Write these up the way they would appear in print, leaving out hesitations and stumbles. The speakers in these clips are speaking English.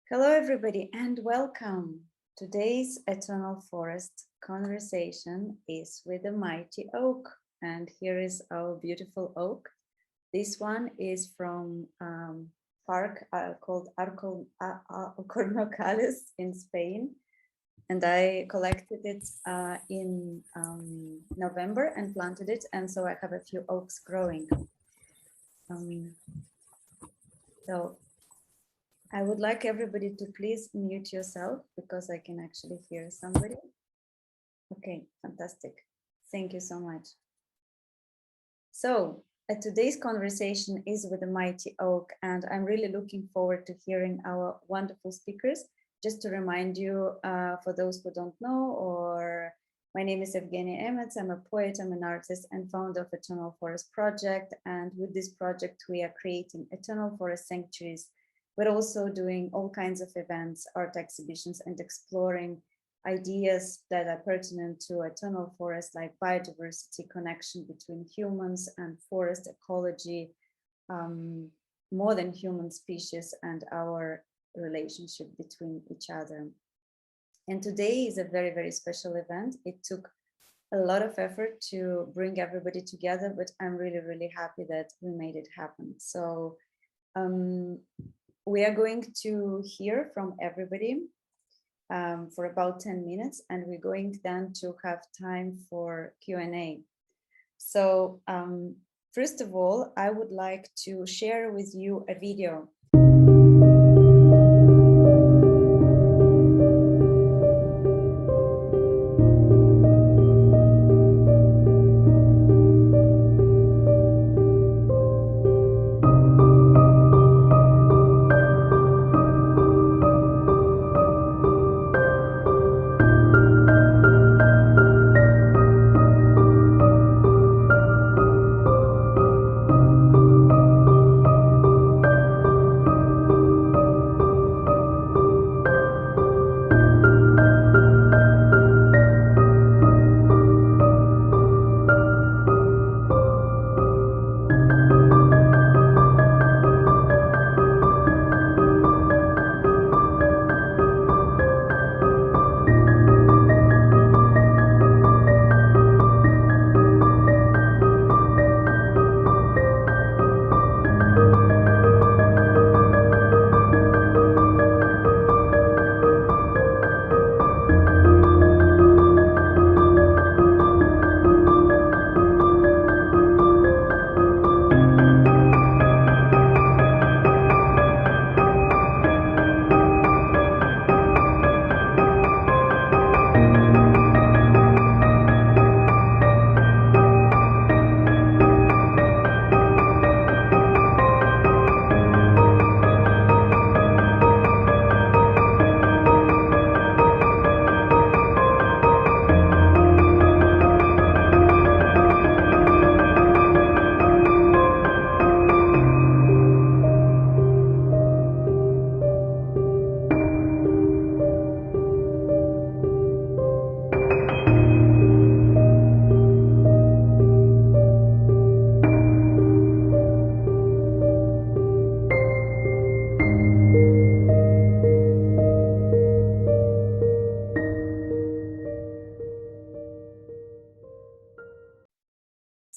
Hello, everybody, and welcome. Today's Eternal Forest conversation is with the mighty oak, and here is our beautiful oak. This one is from park called Alcornocales in Spain, and I collected it in November and planted it, and so I have a few oaks growing. So I would like everybody to please mute yourself because I can actually hear somebody. Okay, fantastic. Thank you so much. So today's conversation is with the mighty oak, and I'm really looking forward to hearing our wonderful speakers. Just to remind you, for those who don't know, or my name is Evgenia Emets. I'm a poet, I'm an artist and founder of Eternal Forest Project. And with this project, we are creating eternal forest sanctuaries, but also doing all kinds of events, art exhibitions, and exploring ideas that are pertinent to eternal forest, like biodiversity, connection between humans and forest ecology, more than human species, and our relationship between each other. And today is a very, very special event. It took a lot of effort to bring everybody together, but I'm really, really happy that we made it happen. So we are going to hear from everybody for about 10 minutes, and we're going then to have time for Q&A. So first of all, I would like to share with you a video.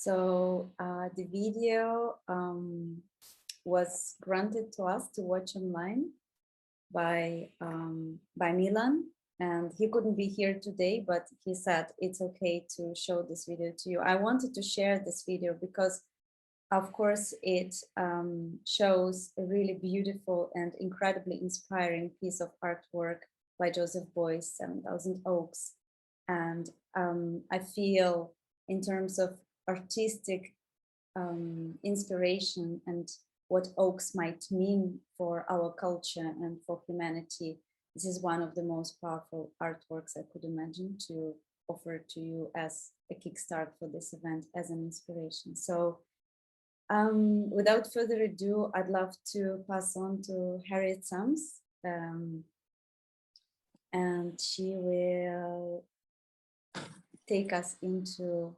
So the video was granted to us to watch online by Milan, and he couldn't be here today, but he said it's okay to show this video to you. I wanted to share this video because, of course, it shows a really beautiful and incredibly inspiring piece of artwork by Joseph Beuys, 7,000 Oaks. And I feel, in terms of artistic inspiration and what oaks might mean for our culture and for humanity, this is one of the most powerful artworks I could imagine to offer to you as a kickstart for this event, as an inspiration. So without further ado, I'd love to pass on to Harriet Sams, and she will take us into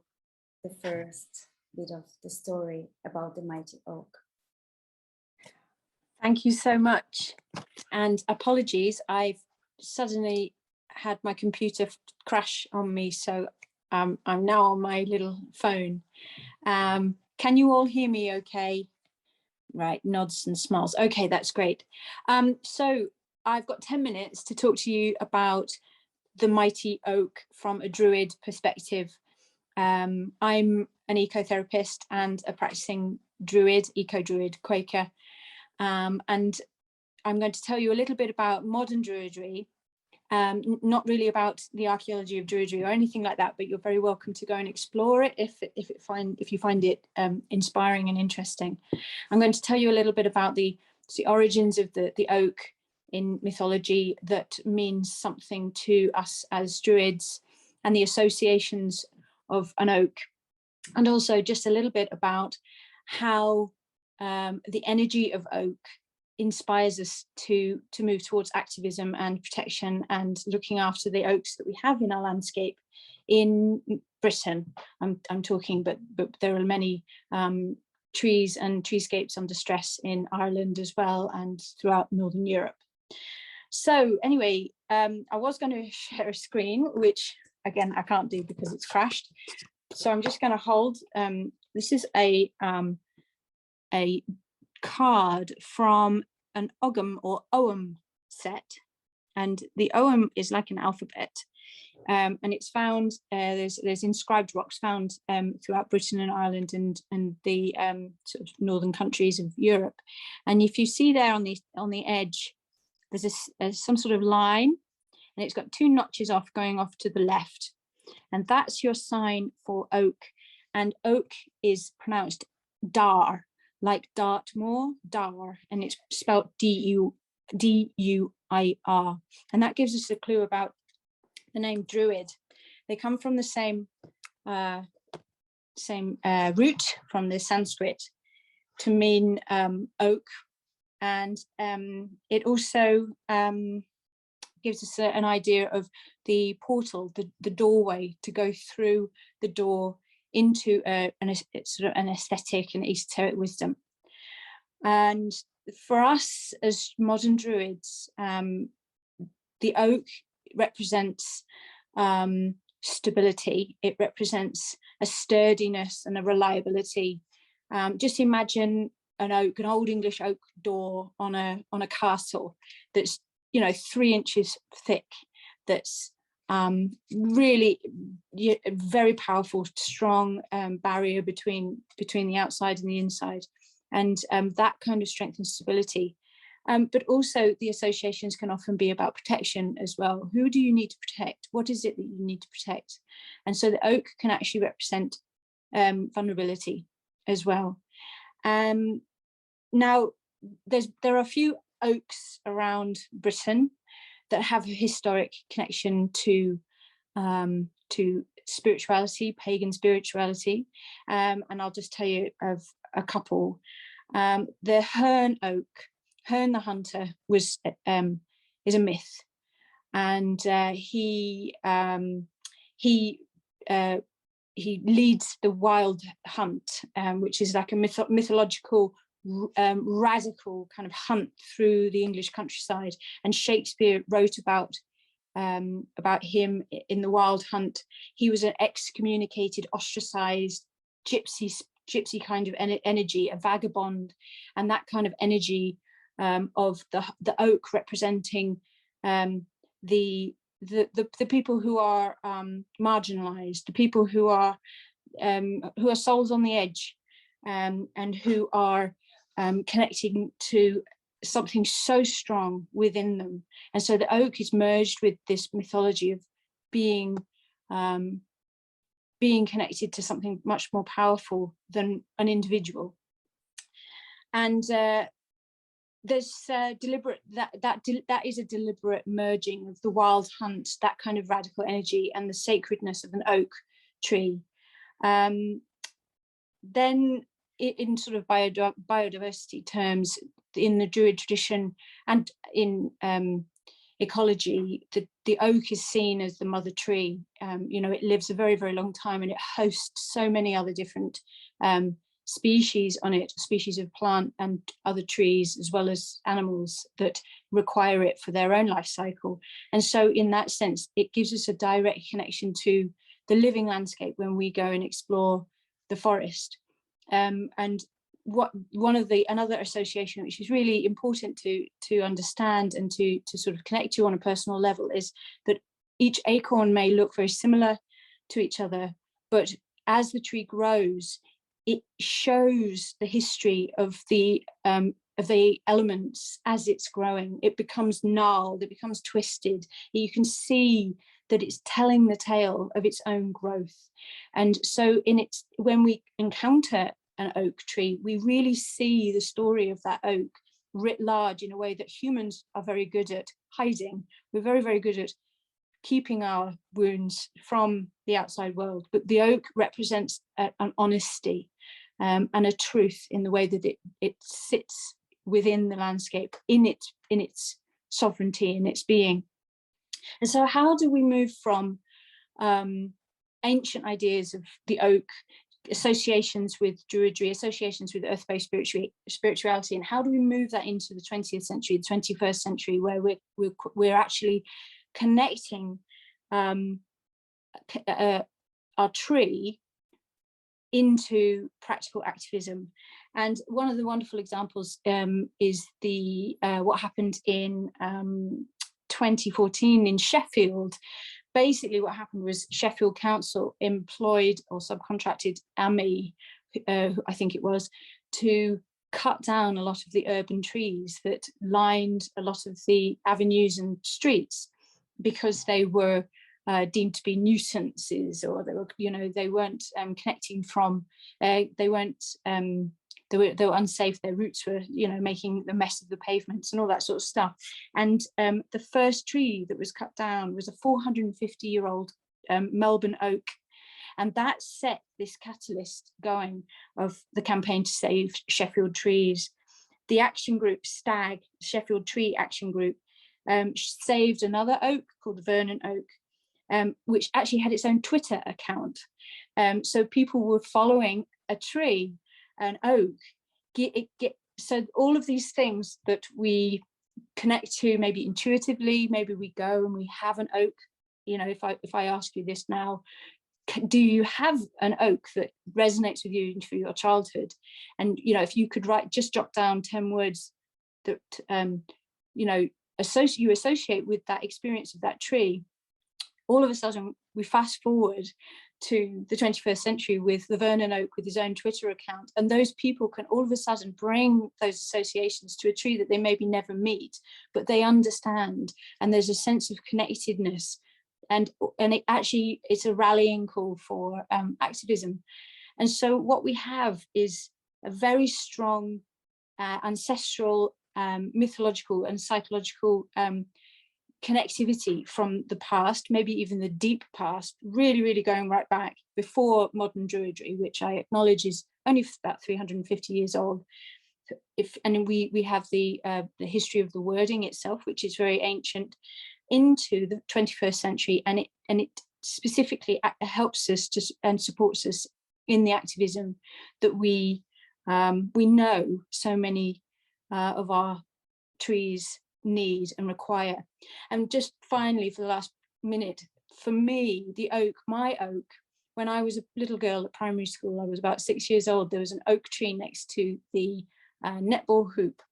the first bit of the story about the mighty oak. Thank you so much. And apologies, I've suddenly had my computer crash on me, so I'm now on my little phone. Can you all hear me okay? Right, nods and smiles. Okay, that's great. So I've got 10 minutes to talk to you about the mighty oak from a druid perspective. I'm an ecotherapist and a practicing druid, eco-druid, Quaker. And I'm going to tell you a little bit about modern druidry, not really about the archaeology of druidry or anything like that, but you're very welcome to go and explore it if you find it inspiring and interesting. I'm going to tell you a little bit about the origins of the oak in mythology that means something to us as druids, and the associations of an oak, and also just a little bit about how the energy of oak inspires us to move towards activism and protection and looking after the oaks that we have in our landscape in Britain. I'm talking, but there are many trees and treescapes under stress in Ireland as well, and throughout Northern Europe. So anyway, I was going to share a screen, which again I can't do because it's crashed. So I'm just going to hold. This is a card from an Ogham or Ogham set, and the Ogham is like an alphabet, and it's found there's inscribed rocks found throughout Britain and Ireland and the sort of northern countries of Europe. And if you see there on the edge, there's some sort of line, and it's got two notches going off to the left, and that's your sign for oak. And oak is pronounced dar, like Dartmoor, dar, and it's spelled D-U-I-R. And that gives us a clue about the name druid. They come from the same root from the Sanskrit to mean oak, and it also gives us an idea of the portal, the doorway to go through the door into sort of an aesthetic and esoteric wisdom. And for us as modern druids, the oak represents stability. It represents a sturdiness and a reliability. Just imagine an old English oak door on a castle that's 3 inches thick, that's really very powerful, strong barrier between the outside and the inside, and that kind of strength and stability. But also the associations can often be about protection as well. Who do you need to protect? What is it that you need to protect? And so the oak can actually represent vulnerability as well. Now there are a few oaks around Britain that have a historic connection to spirituality, pagan spirituality, and I'll just tell you of a couple. The Herne oak, Herne the hunter, is a myth, and he leads the wild hunt, which is like a mythological radical kind of hunt through the English countryside. And Shakespeare wrote about him in the wild hunt. He was an excommunicated, ostracized gypsy kind of energy, a vagabond, and that kind of energy of the oak representing the people who are marginalized, the people who are souls on the edge, and who are connecting to something so strong within them. And so the oak is merged with this mythology of being connected to something much more powerful than an individual. And there's deliberate that is a deliberate merging of the wild hunt, that kind of radical energy, and the sacredness of an oak tree. Then in sort of biodiversity terms, in the Druid tradition and in ecology, the oak is seen as the mother tree. It lives a very, very long time, and it hosts so many other different species on it, species of plant and other trees, as well as animals that require it for their own life cycle. And so in that sense, it gives us a direct connection to the living landscape when we go and explore the forest. And another association which is really important to understand and to sort of connect to on a personal level is that each acorn may look very similar to each other, but as the tree grows, it shows the history of the elements as it's growing. It becomes gnarled, it becomes twisted. You can see that it's telling the tale of its own growth. And so when we encounter an oak tree, we really see the story of that oak writ large in a way that humans are very good at hiding. We're very, very good at keeping our wounds from the outside world, but the oak represents an honesty and a truth in the way that it sits within the landscape, in its sovereignty, in its being. And so how do we move from ancient ideas of the oak, associations with druidry, associations with earth-based spirituality, and how do we move that into the 20th century, the 21st century, where we're actually connecting our tree into practical activism? And one of the wonderful examples is what happened in 2014 in Sheffield. Basically what happened was Sheffield Council employed or subcontracted AMI, I think it was, to cut down a lot of the urban trees that lined a lot of the avenues and streets, because they were deemed to be nuisances, or they weren't connecting from, they were unsafe. Their roots were, making the mess of the pavements and all that sort of stuff. And the first tree that was cut down was a 450-year-old Melbourne oak. And that set this catalyst going of the campaign to save Sheffield trees. The action group STAG, Sheffield Tree Action Group, saved another oak called the Vernon Oak, which actually had its own Twitter account. So people were following a tree, an oak. So all of these things that we connect to, maybe intuitively, maybe we go and we have an oak. If I ask you this now, do you have an oak that resonates with you through your childhood? And if you could jot down 10 words that you associate with that experience of that tree, all of a sudden we fast forward to the 21st century with the Vernon Oak with his own Twitter account, and those people can all of a sudden bring those associations to a tree that they maybe never meet, but they understand, and there's a sense of connectedness, and it's a rallying call for activism. And so what we have is a very strong ancestral, mythological and psychological connectivity from the past, maybe even the deep past, really, really going right back before modern druidry, which I acknowledge is only about 350 years old. And we have the history of the wording itself, which is very ancient, into the 21st century, and it specifically helps us and supports us in the activism that we know so many of our trees need and require. And just finally, for the last minute, for me, my oak, when I was a little girl at primary school, I was about 6 years old, there was an oak tree next to the netball hoop,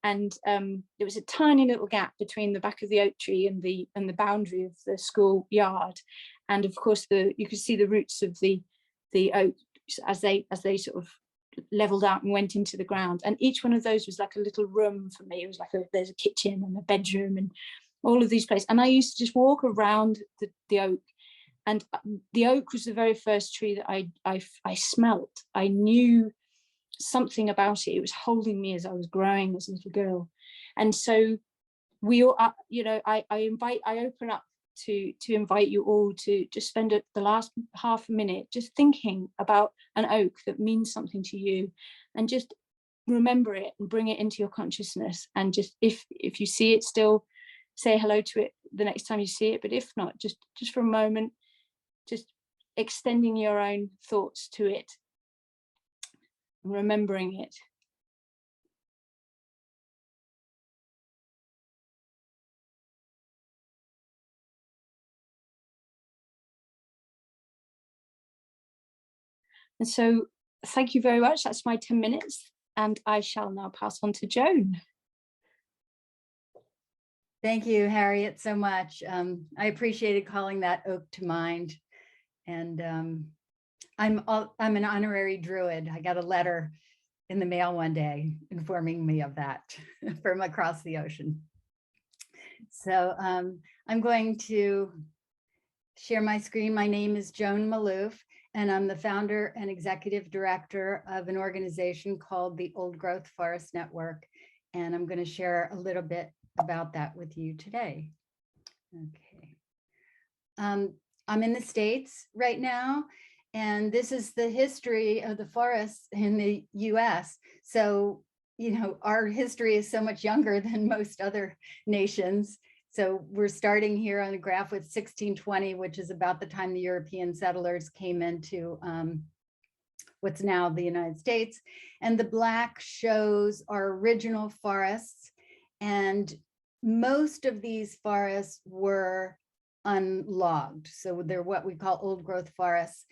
and there was a tiny little gap between the back of the oak tree and the boundary of the school yard, and of course you could see the roots of the oak as they sort of leveled out and went into the ground, and each one of those was like a little room for me. It was like there's a kitchen and a bedroom and all of these places, and I used to just walk around the oak, and the oak was the very first tree that I smelt. I knew something about it. It was holding me as I was growing as a little girl. And so we all I open up to invite you all to just spend the last half a minute just thinking about an oak that means something to you, and just remember it and bring it into your consciousness, and just if you see it, still say hello to it the next time you see it, but if not, just for a moment, just extending your own thoughts to it. remembering it. And so thank you very much. That's my 10 minutes. And I shall now pass on to Joan. Thank you, Harriet, so much. I appreciated calling that oak to mind. And I'm an honorary druid. I got a letter in the mail one day informing me of that from across the ocean. So I'm going to share my screen. My name is Joan Maloof, and I'm the founder and executive director of an organization called the Old Growth Forest Network. And I'm going to share a little bit about that with you today. Okay. I'm in the States right now, and this is the history of the forests in the US. So, you know, our history is so much younger than most other nations. So we're starting here on the graph with 1620, which is about the time the European settlers came into what's now the United States. And the black shows our original forests. And most of these forests were unlogged. So they're what we call old growth forests.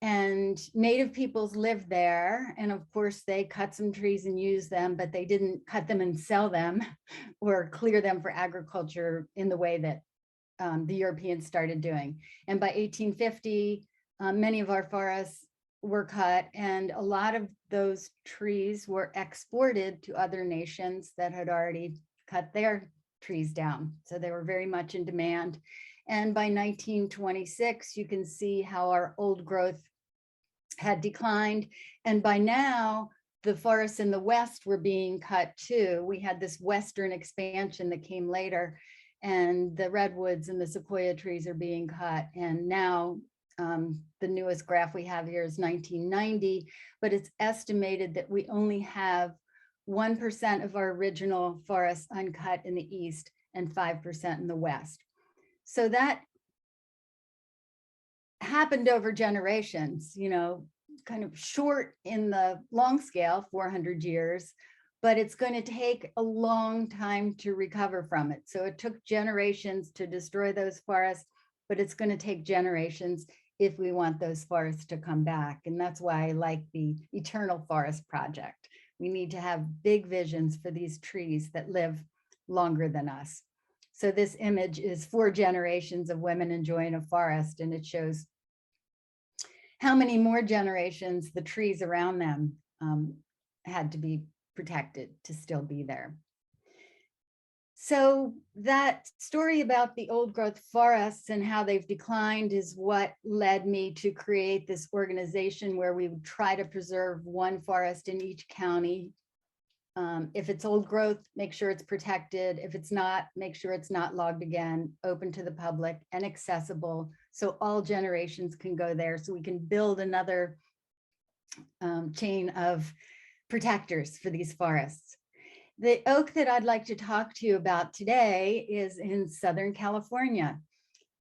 And native peoples lived there. And of course, they cut some trees and use them, but they didn't cut them and sell them or clear them for agriculture in the way that the Europeans started doing. And by 1850, many of our forests were cut, and a lot of those trees were exported to other nations that had already cut their trees down. So they were very much in demand. And by 1926, you can see how our old growth had declined. And by now, the forests in the West were being cut too. We had this Western expansion that came later, and the redwoods and the sequoia trees are being cut. And now the newest graph we have here is 1990, but it's estimated that we only have 1% of our original forests uncut in the East and 5% in the West. So that happened over generations, you know, kind of short in the long scale, 400 years, but it's going to take a long time to recover from it. So it took generations to destroy those forests, but it's going to take generations if we want those forests to come back. And that's why I like the Eternal Forest Project. We need to have big visions for these trees that live longer than us. So this image is 4 generations of women enjoying a forest, and it shows how many more generations the trees around them had to be protected to still be there. So that story about the old growth forests and how they've declined is what led me to create this organization where we would try to preserve one forest in each county. If it's old growth, make sure it's protected. If it's not, make sure it's not logged again, open to the public and accessible, so all generations can go there, so we can build another chain of protectors for these forests. The oak that I'd like to talk to you about today is in Southern California.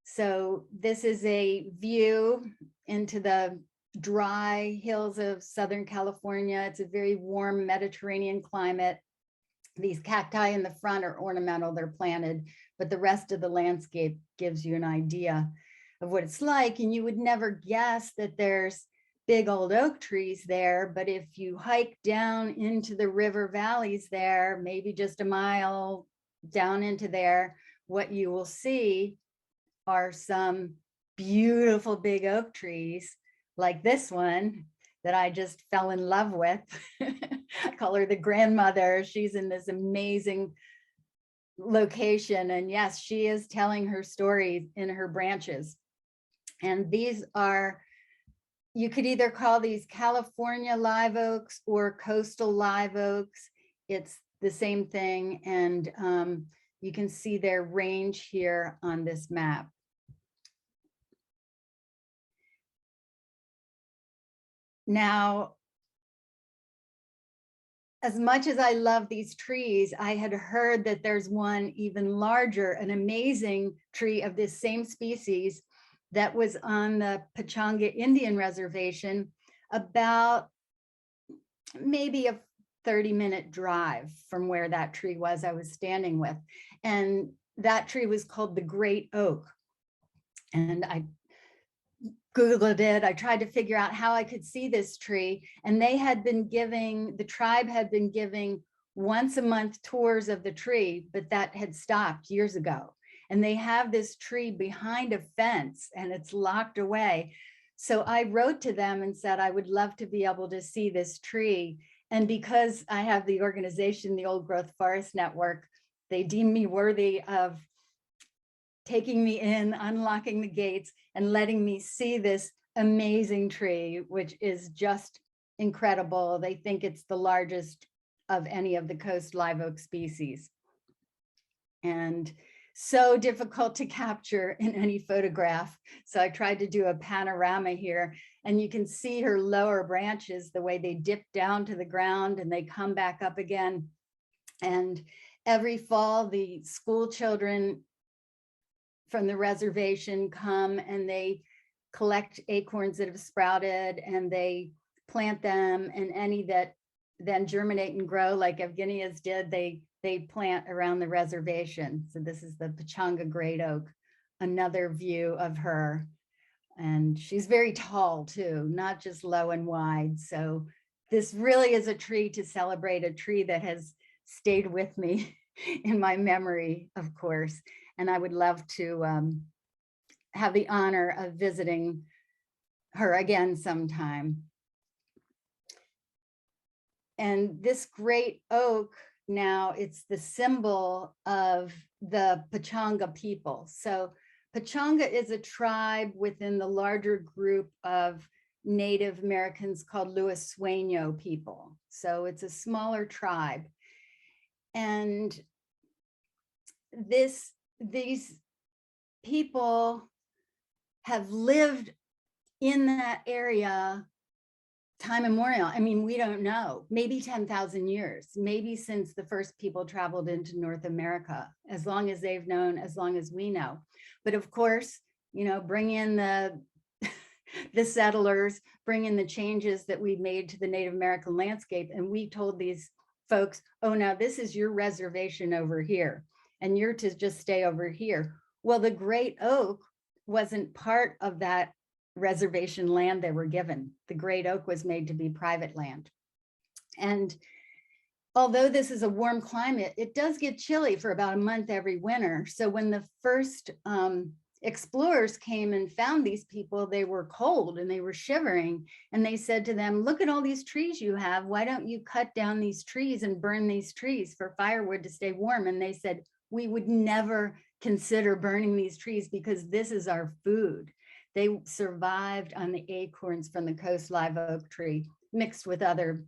So this is a view into the dry hills of Southern California. It's a very warm Mediterranean climate. These cacti in the front are ornamental, they're planted, but the rest of the landscape gives you an idea of what it's like. And you would never guess that there's big old oak trees there, but if you hike down into the river valleys there, maybe just a mile down into there, what you will see are some beautiful big oak trees like this one that I just fell in love with. I call her the grandmother. She's in this amazing location. And yes, she is telling her story in her branches. And these are, you could either call these California live oaks or coastal live oaks. It's the same thing. And you can see their range here on this map. Now, as much as I love these trees, I had heard that there's one even larger, an amazing tree of this same species that was on the Pechanga Indian Reservation about maybe a 30-minute drive from where that tree was I was standing with. And that tree was called the Great Oak. And I Googled it. I tried to figure out how I could see this tree. And they had been giving, the tribe had been giving once a month tours of the tree, but that had stopped years ago. And they have this tree behind a fence and it's locked away. So I wrote to them and said, I would love to be able to see this tree. And because I have the organization, the Old Growth Forest Network, they deemed me worthy of taking me in, unlocking the gates, and letting me see this amazing tree, which is just incredible. They think it's the largest of any of the coast live oak species. And so difficult to capture in any photograph. So I tried to do a panorama here, and you can see her lower branches, the way they dip down to the ground and they come back up again. And every fall, the school children from the reservation come and they collect acorns that have sprouted and they plant them, and any that then germinate and grow like Evgenia's did, they plant around the reservation. So this is the Pechanga Great Oak, another view of her. And she's very tall too, not just low and wide. So this really is a tree to celebrate, a tree that has stayed with me in my memory, of course. And I would love to have the honor of visiting her again sometime. And this great oak, now it's the symbol of the Pechanga people. So Pechanga is a tribe within the larger group of Native Americans called Luisweño people. So it's a smaller tribe. And these people have lived in that area time immemorial. I mean, we don't know, maybe 10,000 years, maybe since the first people traveled into North America, as long as they've known, as long as we know. But of course, you know, bring in the settlers, bring in the changes that we've made to the Native American landscape. And we told these folks, oh, now this is your reservation over here, and you're to just stay over here. Well, the Great Oak wasn't part of that reservation land they were given. The Great Oak was made to be private land. And although this is a warm climate, it does get chilly for about a month every winter. So when the first explorers came and found these people, they were cold and they were shivering. And they said to them, look at all these trees you have. Why don't you cut down these trees and burn these trees for firewood to stay warm? And they said, we would never consider burning these trees because this is our food. They survived on the acorns from the coast live oak tree, mixed with other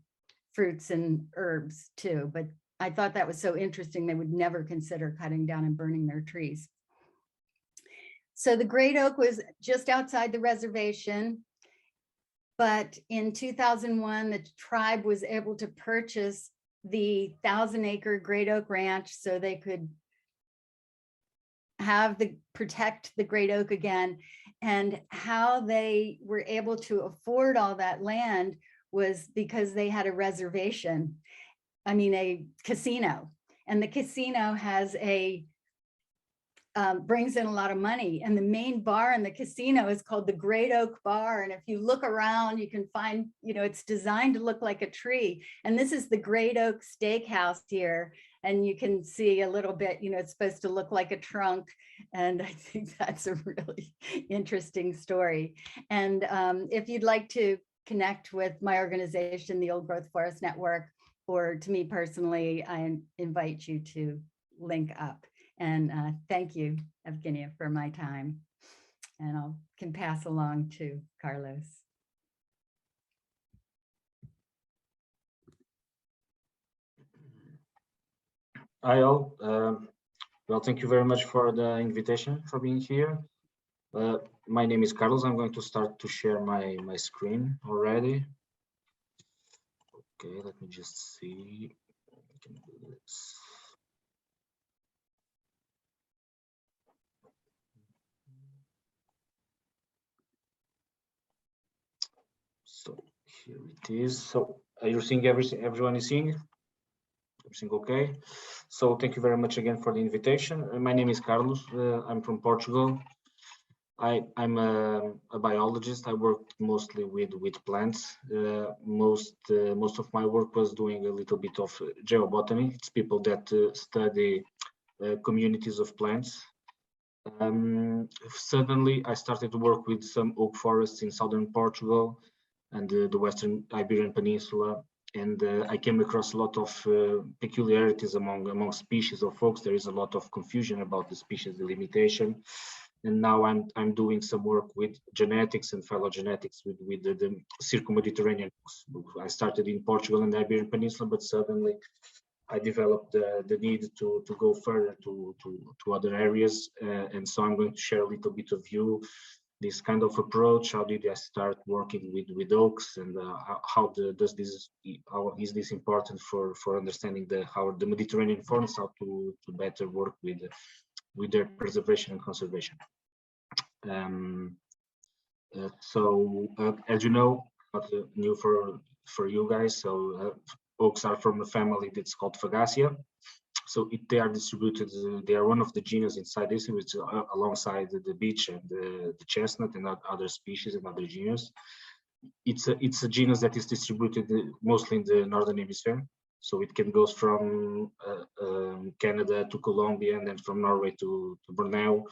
fruits and herbs too. But I thought that was so interesting. They would never consider cutting down and burning their trees. So the Great Oak was just outside the reservation. But in 2001, the tribe was able to purchase the 1,000-acre Great Oak Ranch so they could protect the Great Oak again. And how they were able to afford all that land was because they had a reservation, a casino. And the casino has brings in a lot of money. And the main bar in the casino is called the Great Oak Bar. And if you look around, you can find, it's designed to look like a tree. And this is the Great Oak Steakhouse here. And you can see a little bit, it's supposed to look like a trunk. And I think that's a really interesting story. And if you'd like to connect with my organization, the Old Growth Forest Network, or to me personally, I invite you to link up. And thank you, Evgenia, for my time. And I can pass along to Carlos. Hi all. Well, thank you very much for the invitation, for being here. My name is Carlos. I'm going to start to share my screen already. Okay, let me just see. I can do this. So here it is. So You're seeing everyone is seeing? Everything okay? So thank you very much again for the invitation. My name is Carlos. I'm from Portugal. I'm a biologist. I worked mostly with plants. Most of my work was doing a little bit of geobotany. It's people that study communities of plants. Suddenly, I started to work with some oak forests in southern Portugal and the Western Iberian Peninsula. And I came across a lot of peculiarities among species of oaks. There is a lot of confusion about the species delimitation. And now I'm doing some work with genetics and phylogenetics with the circum-Mediterranean oaks. I started in Portugal and the Iberian Peninsula, but suddenly I developed the need to go further to other areas. And so I'm going to share a little bit of you, this kind of approach. How did I start working with oaks, and how is this important for understanding how the Mediterranean forms, how to better work with their preservation and conservation. As you know, not new for you guys. So oaks are from a family that's called Fagacia. So they are distributed. They are one of the genus inside this, which alongside the beech and the chestnut and other species and other genus. It's a genus that is distributed mostly in the northern hemisphere. So it can go from Canada to Colombia, and then from Norway to Borneo.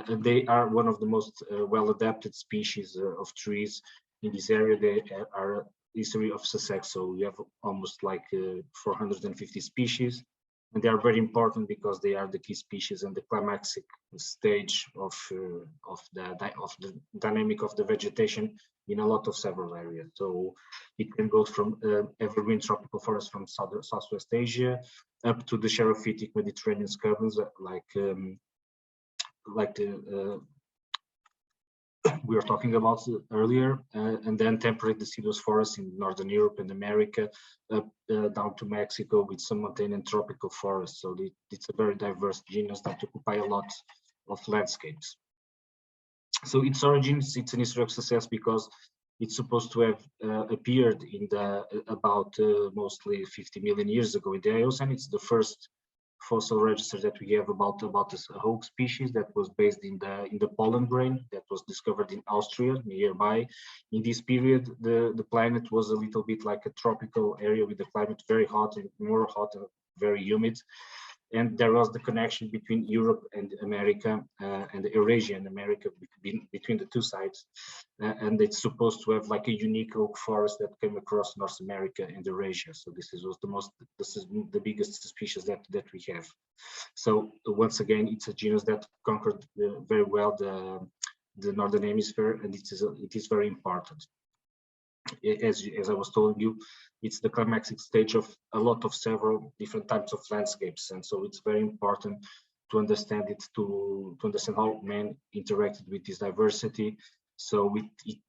They are one of the most well-adapted species of trees in this area. They are history of success. So we have almost like 450 species, and they are very important because they are the key species and the climactic stage of the dynamic of the vegetation in a lot of several areas. So it can go from evergreen tropical forests from Southwest Asia up to the xerophytic Mediterranean scabbons, like we were talking about earlier, and then temperate deciduous forests in Northern Europe and America, down to Mexico with some montane and tropical forests. So it's a very diverse genus that occupy a lot of landscapes. So its origins, it's an history of success because it's supposed to have appeared in about mostly 50 million years ago in the Eocene. It's the first fossil register that we have about this oak species that was based in the pollen grain that was discovered in Austria nearby. In this period, the planet was a little bit like a tropical area with the climate very hot and more hot and very humid. And there was the connection between Europe and America and Eurasia and America between the two sides. And it's supposed to have like a unique oak forest that came across North America and Eurasia. So this is the biggest species that we have. So once again, it's a genus that conquered very well the Northern Hemisphere, and it is very important. As I was telling you, it's the climactic stage of a lot of several different types of landscapes, and so it's very important to understand it, to understand how man interacted with this diversity. So it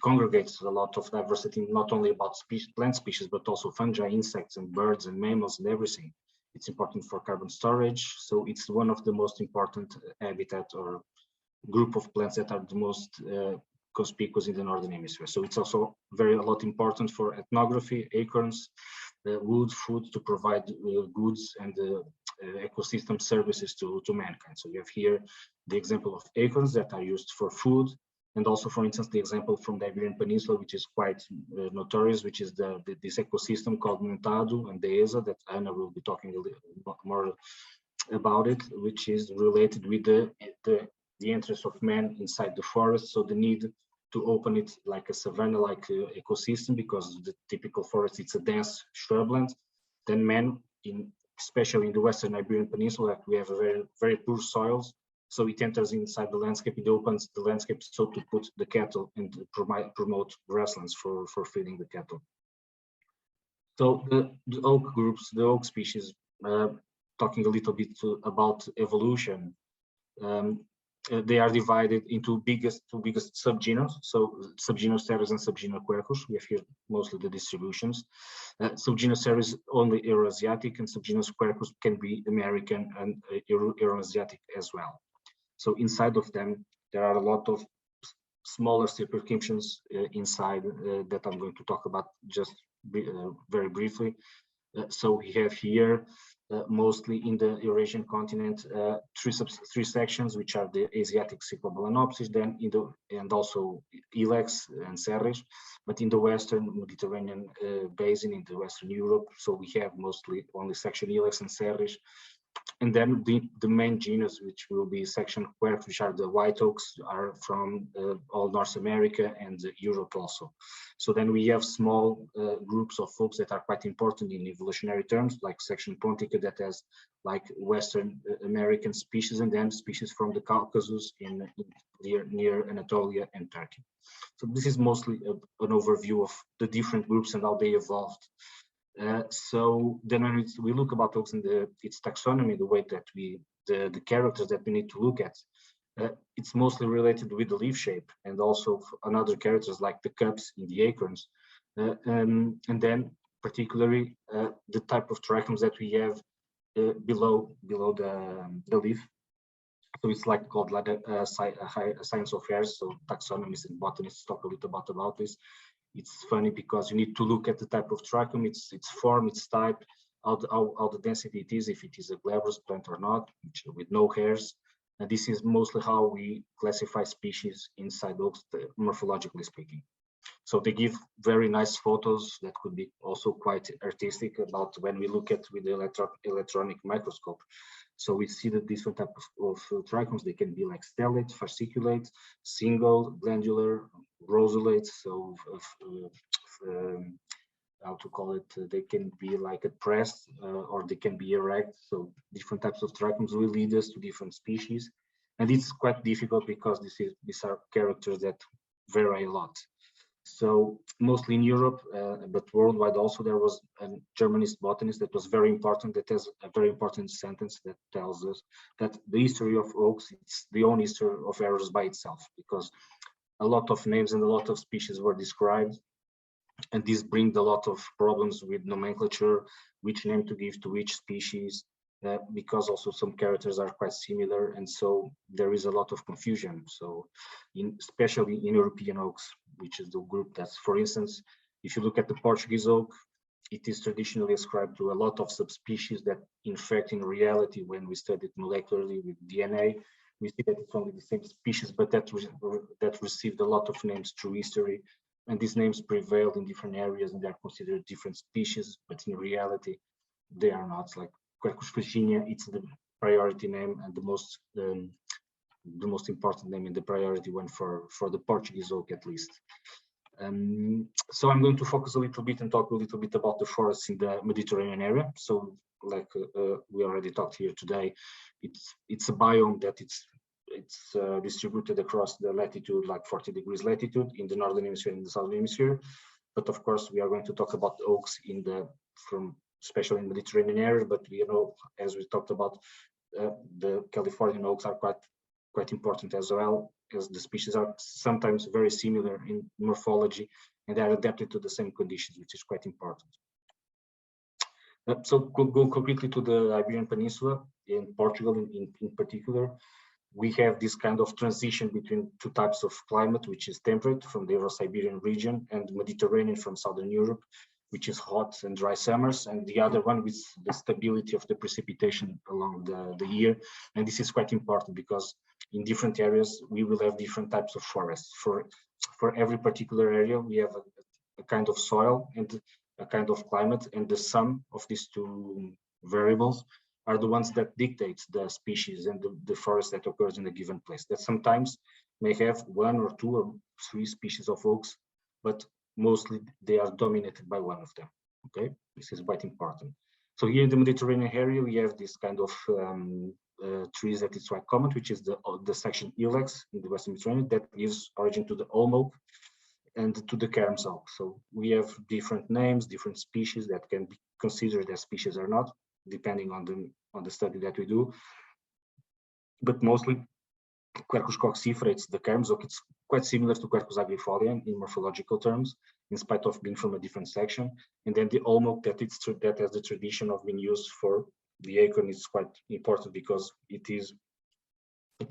congregates a lot of diversity, not only about plant species, but also fungi, insects, and birds, and mammals, and everything. It's important for carbon storage. So it's one of the most important habitat or group of plants that are the most conspicuous in the Northern Hemisphere. So it's also a lot important for ethnography, acorns, wood, food, to provide goods and ecosystem services to mankind. So you have here the example of acorns that are used for food, and also, for instance, the example from the Iberian Peninsula, which is quite notorious, which is this ecosystem called Montado and Dehesa, that Ana will be talking a little more about it, which is related with the interest of man inside the forest. So the need to open it like a savanna-like ecosystem, because the typical forest, it's a dense shrubland. Then man, especially in the Western Iberian Peninsula, we have a very, very poor soils. So it enters inside the landscape, it opens the landscape so to put the cattle and promote grasslands for feeding the cattle. So the oak groups, the oak species, talking a little bit about evolution, they are divided into two biggest subgenus. So subgenus Ceres and subgenus Quercus. We have here mostly the distributions. Subgenus Ceres only Euroasiatic, and subgenus Quercus can be American and Euroasiatic as well. So inside of them, there are a lot of smaller circumscriptions inside that I'm going to talk about just very briefly. So we have here mostly in the Eurasian continent three sections, which are the Asiatic Cyclobalanopsis, then and also Ilex and Serres, but in the Western Mediterranean basin, in the Western Europe, so we have mostly only section Ilex and Serres. And then the main genus, which will be section Quercus, which are the white oaks, are from all North America and Europe also. So then we have small groups of oaks that are quite important in evolutionary terms, like section Pontica that has like Western American species, and then species from the Caucasus near Anatolia and Turkey. So this is mostly an overview of the different groups and how they evolved. So then when we look about oaks and its taxonomy, the way that the characters that we need to look at, it's mostly related with the leaf shape and also another characters like the cups in the acorns, and then particularly the type of trichomes that we have below the leaf. So it's like called like a science of hairs. So taxonomists and botanists talk a little bit about this. It's funny because you need to look at the type of trichome, its form, its type, how the density it is, if it is a glabrous plant or not, with no hairs. And this is mostly how we classify species inside oaks, morphologically speaking. So they give very nice photos that could be also quite artistic about when we look at with the electronic microscope. So we see that different type of trichomes, they can be like stellate, fasciculate, single, glandular, rosulate. So how to call it, they can be like pressed or they can be erect. So different types of trichomes will lead us to different species. And it's quite difficult because these are characters that vary a lot. So mostly in Europe, but worldwide also, there was a Germanist botanist that was very important, that has a very important sentence that tells us that the history of oaks, it's the own history of errors by itself, because a lot of names and a lot of species were described. And this brings a lot of problems with nomenclature, which name to give to which species, because also some characters are quite similar. And so there is a lot of confusion. So especially in European oaks, which is the group that's, for instance, if you look at the Portuguese oak, it is traditionally ascribed to a lot of subspecies that, in fact, in reality, when we study it molecularly with DNA, we see that it's only the same species, but that received a lot of names through history. And these names prevailed in different areas and they're considered different species, but in reality, they are not. Like Quercus Virginia, it's the priority name and the most important name in the priority one for the Portuguese oak, at least. So I'm going to focus a little bit and talk a little bit about the forests in the Mediterranean area. So like we already talked here today, it's a biome that it's distributed across the latitude, like 40 degrees latitude in the northern hemisphere and the southern hemisphere. But of course, we are going to talk about oaks especially in the Mediterranean area. But we know, as we talked about, the Californian oaks are quite important as well, as the species are sometimes very similar in morphology and they are adapted to the same conditions, which is quite important. So go quickly to the Iberian Peninsula, in Portugal in particular. We have this kind of transition between two types of climate, which is temperate from the Euro-Siberian region and Mediterranean from Southern Europe, which is hot and dry summers, and the other one with the stability of the precipitation along the year. And this is quite important because in different areas, we will have different types of forests. For every particular area, we have a kind of soil and a kind of climate, and the sum of these two variables are the ones that dictate the species and the forest that occurs in a given place. That sometimes may have 1 or 2 or 3 species of oaks, but mostly they are dominated by one of them. Okay, this is quite important. So here in the Mediterranean area, we have this kind of trees that is quite common, which is the section Ilex in the Western Mediterranean that gives origin to the Olm oak and to the Cairns oak. So we have different names, different species that can be considered as species or not, depending on the study that we do. But mostly Quercus coccifera, it's the Cairns oak. It's quite similar to Quercus agrifolia in morphological terms, in spite of being from a different section. And then the Olm oak that has the tradition of being used for the acorn is quite important because it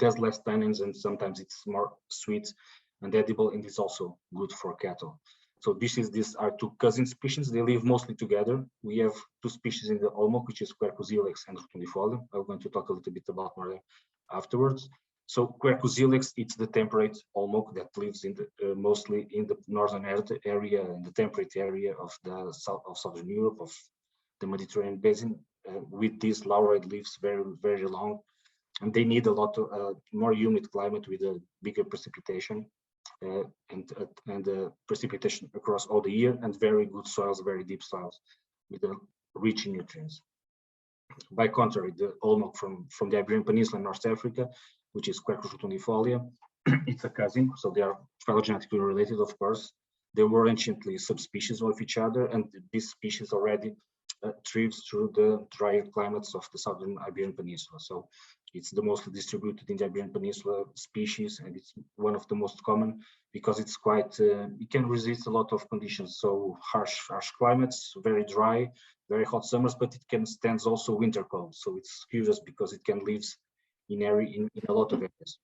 has less tannins and sometimes it's more sweet and edible, and it's also good for cattle. So these are two cousin species. They live mostly together. We have two species in the Olmok, which is Quercus ilex and Rotundifolia. I'm going to talk a little bit about more afterwards. So Quercus ilex, it's the temperate Olmok that lives in the mostly in the northern area, in the temperate area of the southern Europe, of the Mediterranean basin, with these lauroid leaves, very, very long, and they need a lot of more humid climate with a bigger precipitation and precipitation across all the year, and very good soils, very deep soils with rich in nutrients. By contrary, the Olmok from the Iberian Peninsula in North Africa, which is Quercus rotundifolia, it's a cousin, so they are phylogenetically related, of course. They were anciently subspecies of each other, and this species already thrives through the drier climates of the southern Iberian Peninsula. So it's the most distributed in the Iberian Peninsula species, and it's one of the most common because it's quite, it can resist a lot of conditions. So harsh climates, very dry, very hot summers, but it can stand also winter cold. So it's curious because it can live in a lot of areas.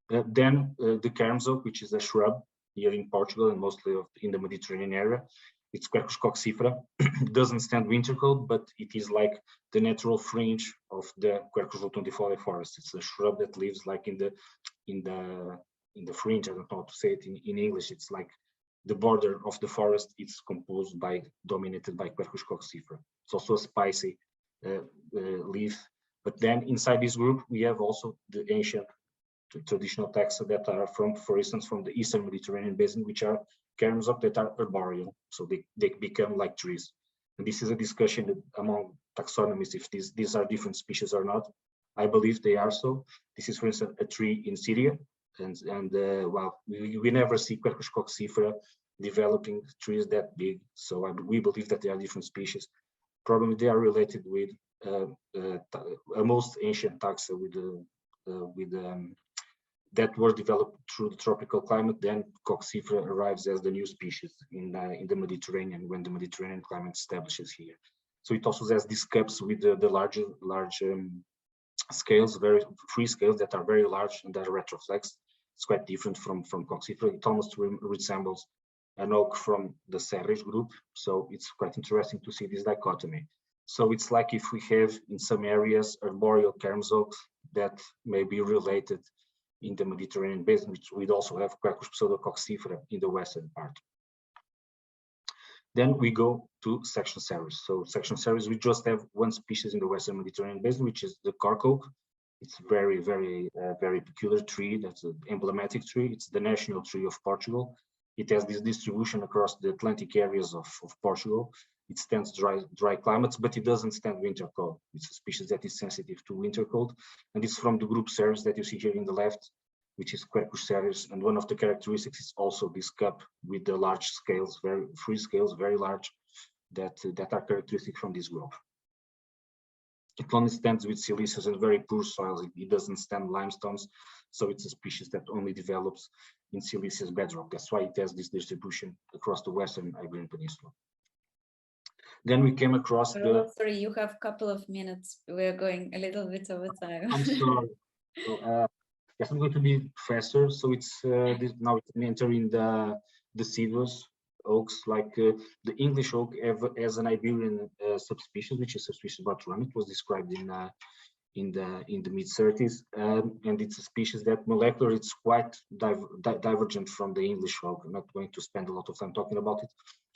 Then the caroms oak, which is a shrub here in Portugal and mostly in the Mediterranean area. It's Quercus coccifera. It doesn't stand winter cold, but it is like the natural fringe of the Quercus rotundifolia forest. It's a shrub that lives like in the fringe. I don't know how to say it in English. It's like the border of the forest. It's dominated by Quercus coccifera. It's also a spicy leaf. But then inside this group, we have also the ancient traditional taxa that are from, for instance, from the Eastern Mediterranean basin, which are caroms oak that are arboreal, so they become like trees. And this is a discussion among taxonomists if these are different species or not. I believe they are so. This is, for instance, a tree in Syria, and well, we never see Quercus coccifera developing trees that big. So we believe that they are different species. Probably they are related with a most ancient taxa that were developed through the tropical climate. Then coccifera arrives as the new species in the Mediterranean when the Mediterranean climate establishes here. So it also has these cups with the large scales, very free scales that are very large and are retroflexed. It's quite different from coccifera. It almost resembles an oak from the Serres group. So it's quite interesting to see this dichotomy. So it's like if we have in some areas arboreal caroms oaks that may be related in the Mediterranean basin, which we'd also have Quercus pseudococcifera in the western part. Then we go to section series. So section series, we just have one species in the western Mediterranean basin, which is the cork oak. It's very, very, very peculiar tree. That's an emblematic tree. It's the national tree of Portugal. It has this distribution across the Atlantic areas of Portugal. It stands dry climates, but it doesn't stand winter cold. It's a species that is sensitive to winter cold, and it's from the group Ceres that you see here in the left, which is Quercus ceres. And one of the characteristics is also this cup with the large scales, very free scales, very large, that are characteristic from this group. It only stands with siliceous and very poor soils. It doesn't stand limestones, so it's a species that only develops in siliceous bedrock. That's why it has this distribution across the western Iberian Peninsula. Then we came across Sorry, you have a couple of minutes. We're going a little bit over time. I'm sorry. So, yes, I'm going to be faster. So it's now it's entering the deciduous oaks, like the English oak as an Iberian subspecies, which is subspecies Bartolome. It was described in the mid-30s, and it's a species that molecular it's quite divergent from the English oak. I'm not going to spend a lot of time talking about it.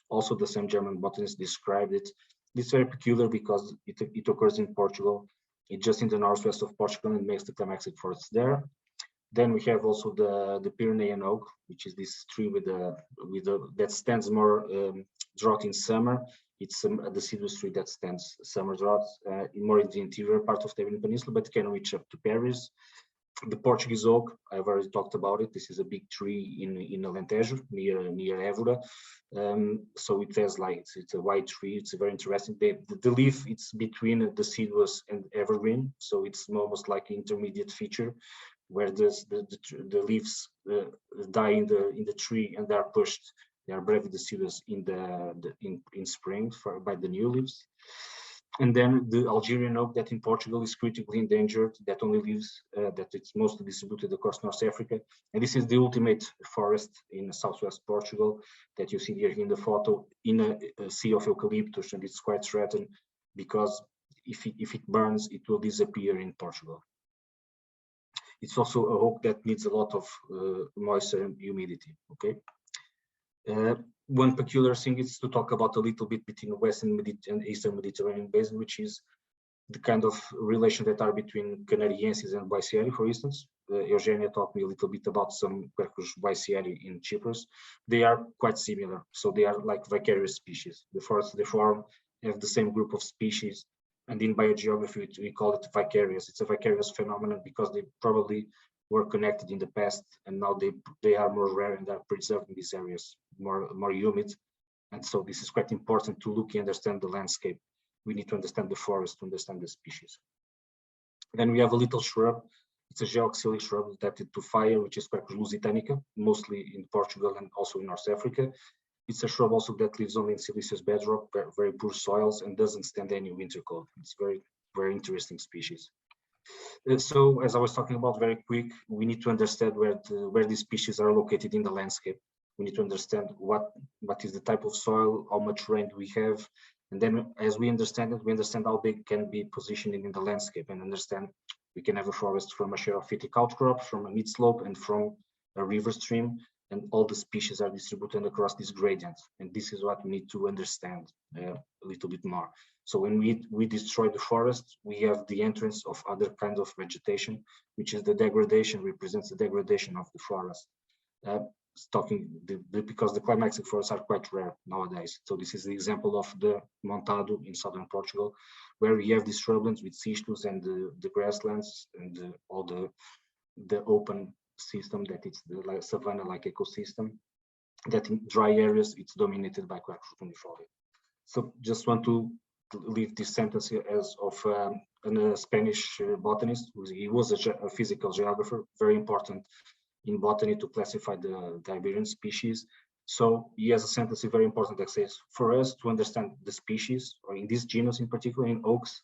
Also, the same German botanist described it. It's very peculiar because it occurs in Portugal. It's just in the northwest of Portugal and makes the climaxic forests there. Then we have also the Pyrenean oak, which is this tree that stands more drought in summer. It's a deciduous tree that stands summer drought more in the interior part of the Iberian Peninsula, but can reach up to Paris. The Portuguese oak, I've already talked about it. This is a big tree in Alentejo, near Évora. So it has it's a white tree. It's very interesting. The leaf, it's between deciduous and evergreen. So it's almost like an intermediate feature where the leaves die in the tree and they are pushed. They are brevideciduous in spring by the new leaves. And then the Algerian oak that in Portugal is critically endangered, that only lives, that it's mostly distributed across North Africa. And this is the ultimate forest in southwest Portugal that you see here in the photo, in a sea of eucalyptus, and it's quite threatened because if it burns, it will disappear in Portugal. It's also a oak that needs a lot of moisture and humidity, okay? One peculiar thing is to talk about a little bit between the Western and Eastern Mediterranean basin, which is the kind of relation that are between Canariensis and Boissieri, for instance. Eugenia talked me a little bit about some Quercus Boissieri in Cyprus. They are quite similar, so they are like vicarious species. The forests they form have the same group of species, and in biogeography we call it vicarious. It's a vicarious phenomenon because they probably were connected in the past, and now they are more rare and are preserved in these areas, more humid. And so this is quite important to look and understand the landscape. We need to understand the forest to understand the species. Then we have a little shrub. It's a geoxilic shrub adapted to fire, which is Quercus lusitanica, mostly in Portugal and also in North Africa. It's a shrub also that lives only in siliceous bedrock, very poor soils, and doesn't stand any winter cold. It's very interesting species. So as I was talking about very quick, we need to understand where these species are located in the landscape. We need to understand what is the type of soil, how much rain we have, and then as we understand it, we understand how they can be positioned in the landscape, and understand we can have a forest from a xerophytic outcrop, from a mid-slope, and from a river stream, and all the species are distributed across this gradient. And this is what we need to understand a little bit more. So when we destroy the forest, we have the entrance of other kinds of vegetation, which is the degradation, represents the degradation of the forest. Because the climaxic forests are quite rare nowadays. So this is the example of the Montado in southern Portugal, where we have these shrublands with cistus and the grasslands and all the open system that it's the savanna-like ecosystem. That in dry areas it's dominated by Quercus rotundifolia. So just want to leave this sentence here as of a Spanish botanist. He was a physical geographer, very important in botany to classify the Iberian species. So he has a sentence very important that says, for us to understand the species, or in this genus in particular, in oaks,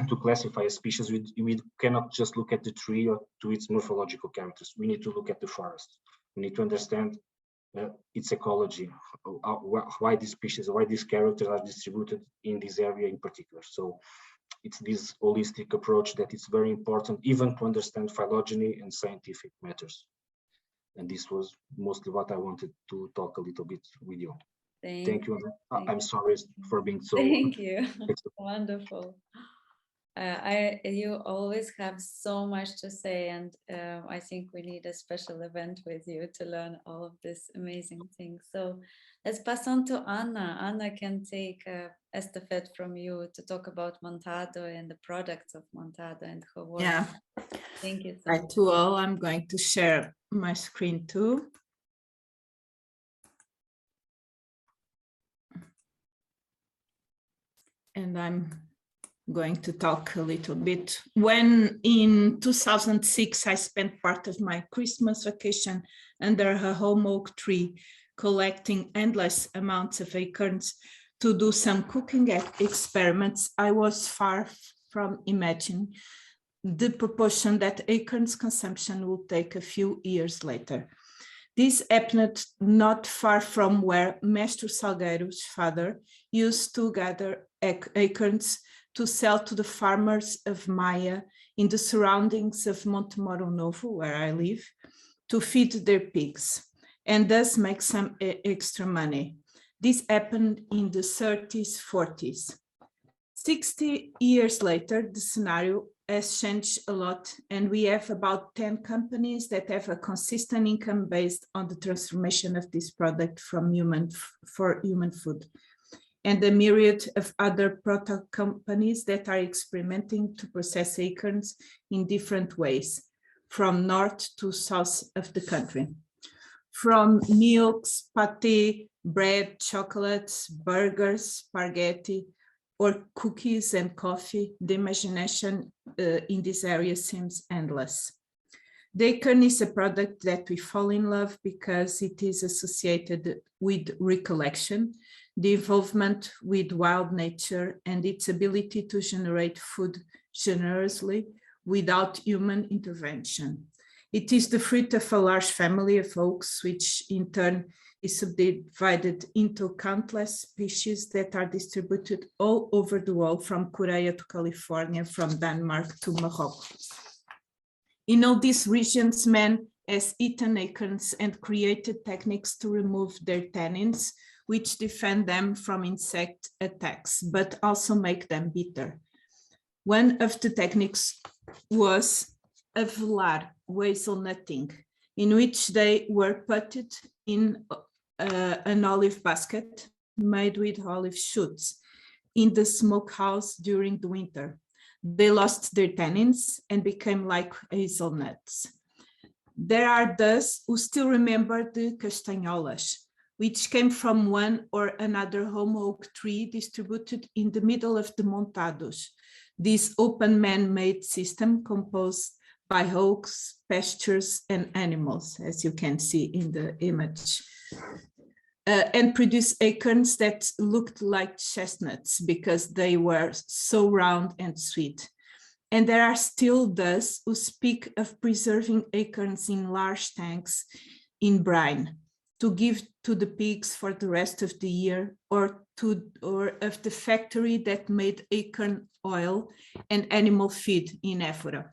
to classify a species, we cannot just look at the tree or to its morphological characters. We need to look at the forest. We need to understand its ecology, why these species, why these characters are distributed in this area in particular. So it's this holistic approach that is very important, even to understand phylogeny and scientific matters. And this was mostly what I wanted to talk a little bit with you. Thank you. I'm sorry for being so. Thank you. Wonderful. You always have so much to say, and I think we need a special event with you to learn all of these amazing things. So let's pass on to Anna. Anna can take estafette from you to talk about Montado and the products of Montado and her work. Yeah. Thank you so Hi much. to all. I'm going to share my screen too. And I'm going to talk a little bit. When in 2006, I spent part of my Christmas vacation under a home oak tree, collecting endless amounts of acorns to do some cooking experiments. I was far from imagining the proportion that acorns consumption will take a few years later. This happened not far from where Mestre Salgueiro's father used to gather acorns to sell to the farmers of Maia in the surroundings of Montemoro Novo, where I live, to feed their pigs and thus make some extra money. This happened in the 30s, 40s. 60 years later, the scenario has changed a lot, and we have about 10 companies that have a consistent income based on the transformation of this product from for human food, and a myriad of other product companies that are experimenting to process acorns in different ways, from north to south of the country. From milks, pâté, bread, chocolates, burgers, spaghetti, or cookies and coffee, the imagination in this area seems endless. The acorn is a product that we fall in love because it is associated with recollection, the involvement with wild nature, and its ability to generate food generously without human intervention. It is the fruit of a large family of oaks, which in turn is subdivided into countless species that are distributed all over the world, from Korea to California, from Denmark to Morocco. In all these regions, man has eaten acorns and created techniques to remove their tannins, which defend them from insect attacks, but also make them bitter. One of the techniques was a velar, hazelnutting, in which they were putted in an olive basket made with olive shoots in the smokehouse during the winter. They lost their tannins and became like hazelnuts. There are those who still remember the castanholas, which came from one or another home oak tree distributed in the middle of the montados. This open man-made system composed by oaks, pastures, and animals, as you can see in the image, and produce acorns that looked like chestnuts because they were so round and sweet. And there are still those who speak of preserving acorns in large tanks in brine to give to the pigs for the rest of the year, or of the factory that made acorn oil and animal feed in Évora.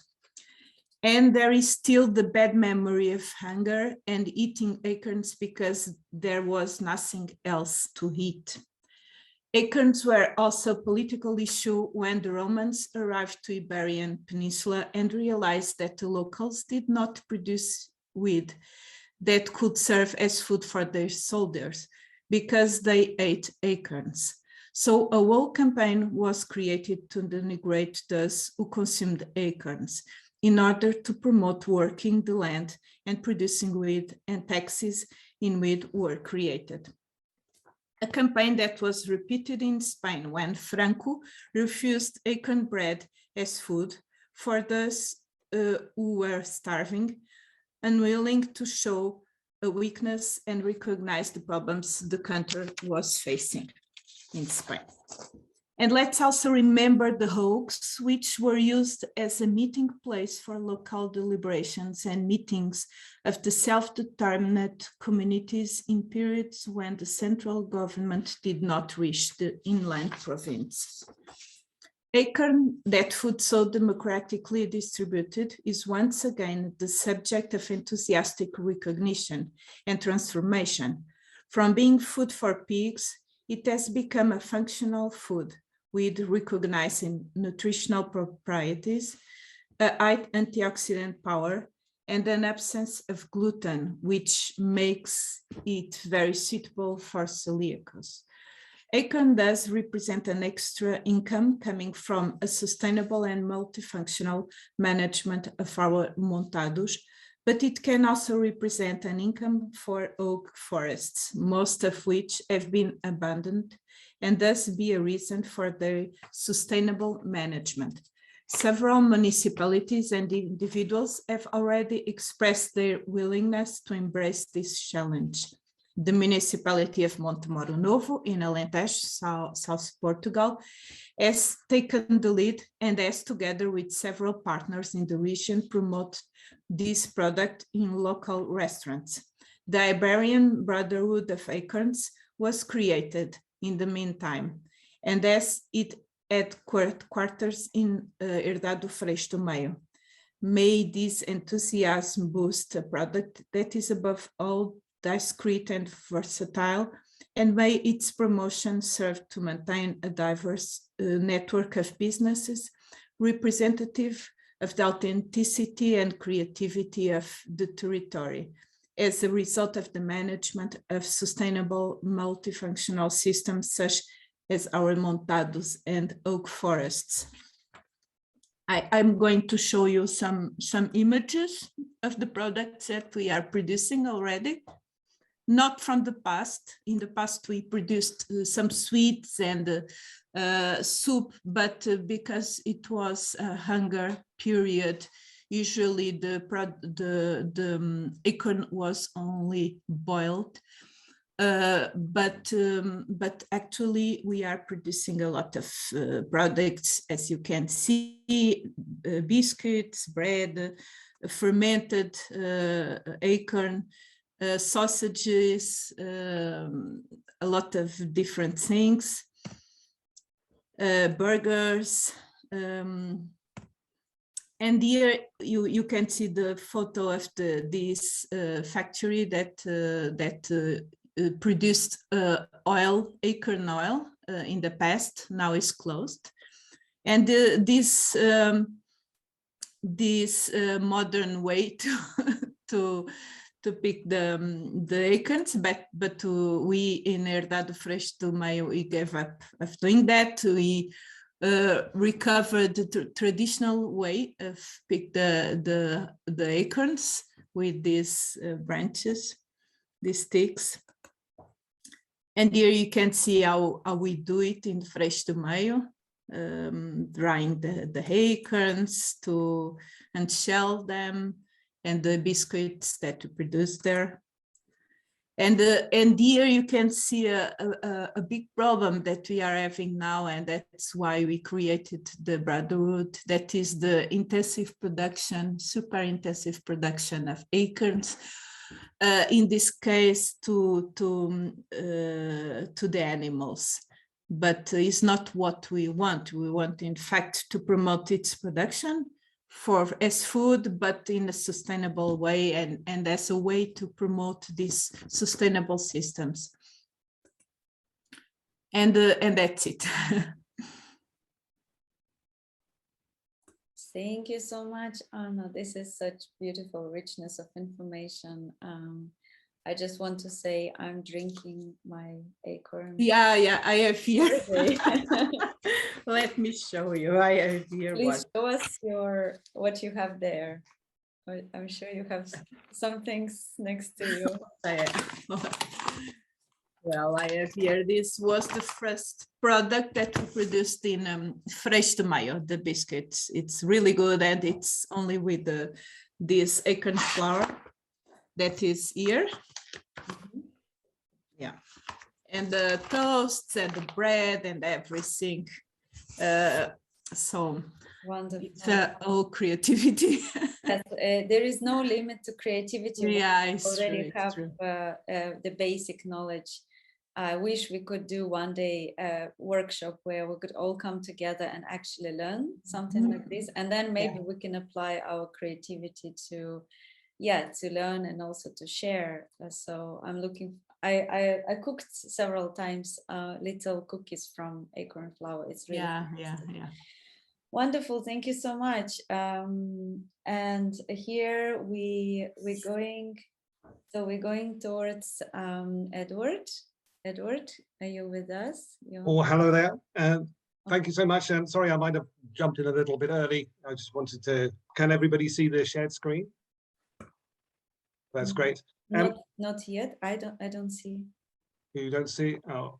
And there is still the bad memory of hunger and eating acorns because there was nothing else to eat. Acorns were also a political issue when the Romans arrived to Iberian Peninsula and realized that the locals did not produce wheat that could serve as food for their soldiers because they ate acorns. So a whole campaign was created to denigrate those who consumed acorns in order to promote working the land and producing wheat, and taxes in wheat were created. A campaign that was repeated in Spain when Franco refused acorn bread as food for those who were starving, unwilling to show a weakness and recognize the problems the country was facing in Spain. And let's also remember the oaks, which were used as a meeting place for local deliberations and meetings of the self-determined communities in periods when the central government did not reach the inland provinces. Acorn, that food so democratically distributed, is once again the subject of enthusiastic recognition and transformation. From being food for pigs, it has become a functional food with recognizing nutritional properties, a high antioxidant power, and an absence of gluten, which makes it very suitable for celiacs. Acorn does represent an extra income coming from a sustainable and multifunctional management of our montados, but it can also represent an income for oak forests, most of which have been abandoned, and thus be a reason for their sustainable management. Several municipalities and individuals have already expressed their willingness to embrace this challenge. The municipality of Montemoro Novo in Alentejo, South Portugal, has taken the lead and has, together with several partners in the region, promote this product in local restaurants. The Iberian Brotherhood of Acorns was created in the meantime, and as it had quarters in Herdade do Freixo do Meio. May this enthusiasm boost a product that is above all discreet and versatile, and may its promotion serve to maintain a diverse network of businesses representative of the authenticity and creativity of the territory as a result of the management of sustainable multifunctional systems such as our montados and oak forests. I'm going to show you some images of the products that we are producing already. Not from the past. In the past, we produced some sweets and soup, but because it was a hunger period Usually the acorn was only boiled, but actually we are producing a lot of products, as you can see, biscuits, bread, fermented acorn, sausages, a lot of different things, burgers. And here you can see the photo of this factory that produced oil, acorn oil, in the past. Now is closed. And this modern way to pick the acorns, but we in Herdade Freixo do Meio, we gave up of doing that. We recovered the traditional way of pick the acorns with these branches, these sticks. And here you can see how we do it in Freixo do Meio, drying the acorns and shell them, and the biscuits that we produce there. And here you can see a big problem that we are having now, and that's why we created the Brotherhood. That is the intensive production, super intensive production of acorns. In this case, to the animals, but it's not what we want. We want, in fact, to promote its production as food, but in a sustainable way, and as a way to promote these sustainable systems. And that's it. Thank you so much, Anna. This is such beautiful richness of information. I just want to say I'm drinking my acorn. Yeah, I have here. Let me show you. I have here. Please show us what you have there. I'm sure you have some things next to you. Well, I have here, this was the first product that we produced in Freixo do Meio, the biscuits. It's really good, and it's only with this acorn flour that is here. Yeah, and the toasts and the bread and everything. So wonderful. It's all creativity. There is no limit to creativity. Yeah, it's already true, have true. The basic knowledge. I wish we could do one day a workshop where we could all come together and actually learn something like this, and then maybe we can apply our creativity to learn and also to share. So I'm looking. I cooked several times little cookies from acorn flour. It's really yeah. Wonderful. Thank you so much. And here we're going towards Edward. Edward, are you with us? Oh, hello there. Thank you so much. Sorry, I might have jumped in a little bit early. I just wanted to, can everybody see the shared screen? That's great. Not yet. I don't see. You don't see? Oh,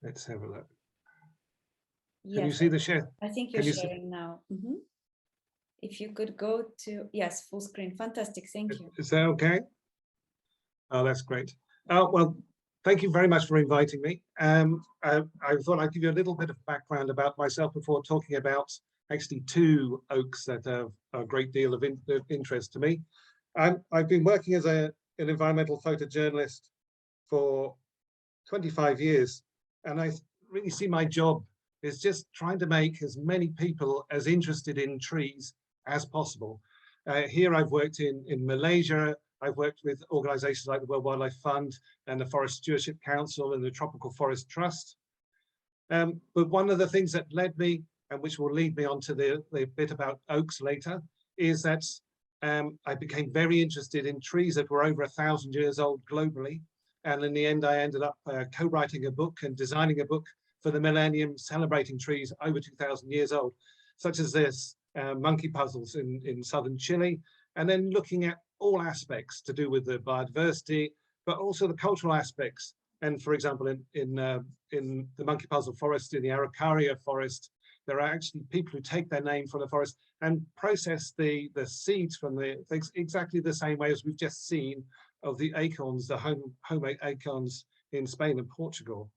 let's have a look. Can you see the share? I think you're sharing now. If you could go to, yes, full screen. Fantastic. Thank you. Is that okay? Oh, that's great. Well, thank you very much for inviting me. I thought I'd give you a little bit of background about myself before talking about actually two oaks that have a great deal of interest to me. I've been working as an environmental photojournalist for 25 years, and I really see my job is just trying to make as many people as interested in trees as possible. Here I've worked in Malaysia. I've worked with organizations like the World Wildlife Fund and the Forest Stewardship Council and the Tropical Forest Trust. But one of the things that led me, and which will lead me on to the bit about oaks later, is that I became very interested in trees that were over 1,000 years old globally. And in the end, I ended up co-writing a book and designing a book for the millennium celebrating trees over 2,000 years old, such as this monkey puzzles in southern Chile, and then looking at all aspects to do with the biodiversity, but also the cultural aspects And for example, in the monkey puzzle forest, in the Araucaria forest, there are actually people who take their name from the forest and process the seeds from the things exactly the same way as we've just seen of the acorns, the homemade acorns in Spain and Portugal.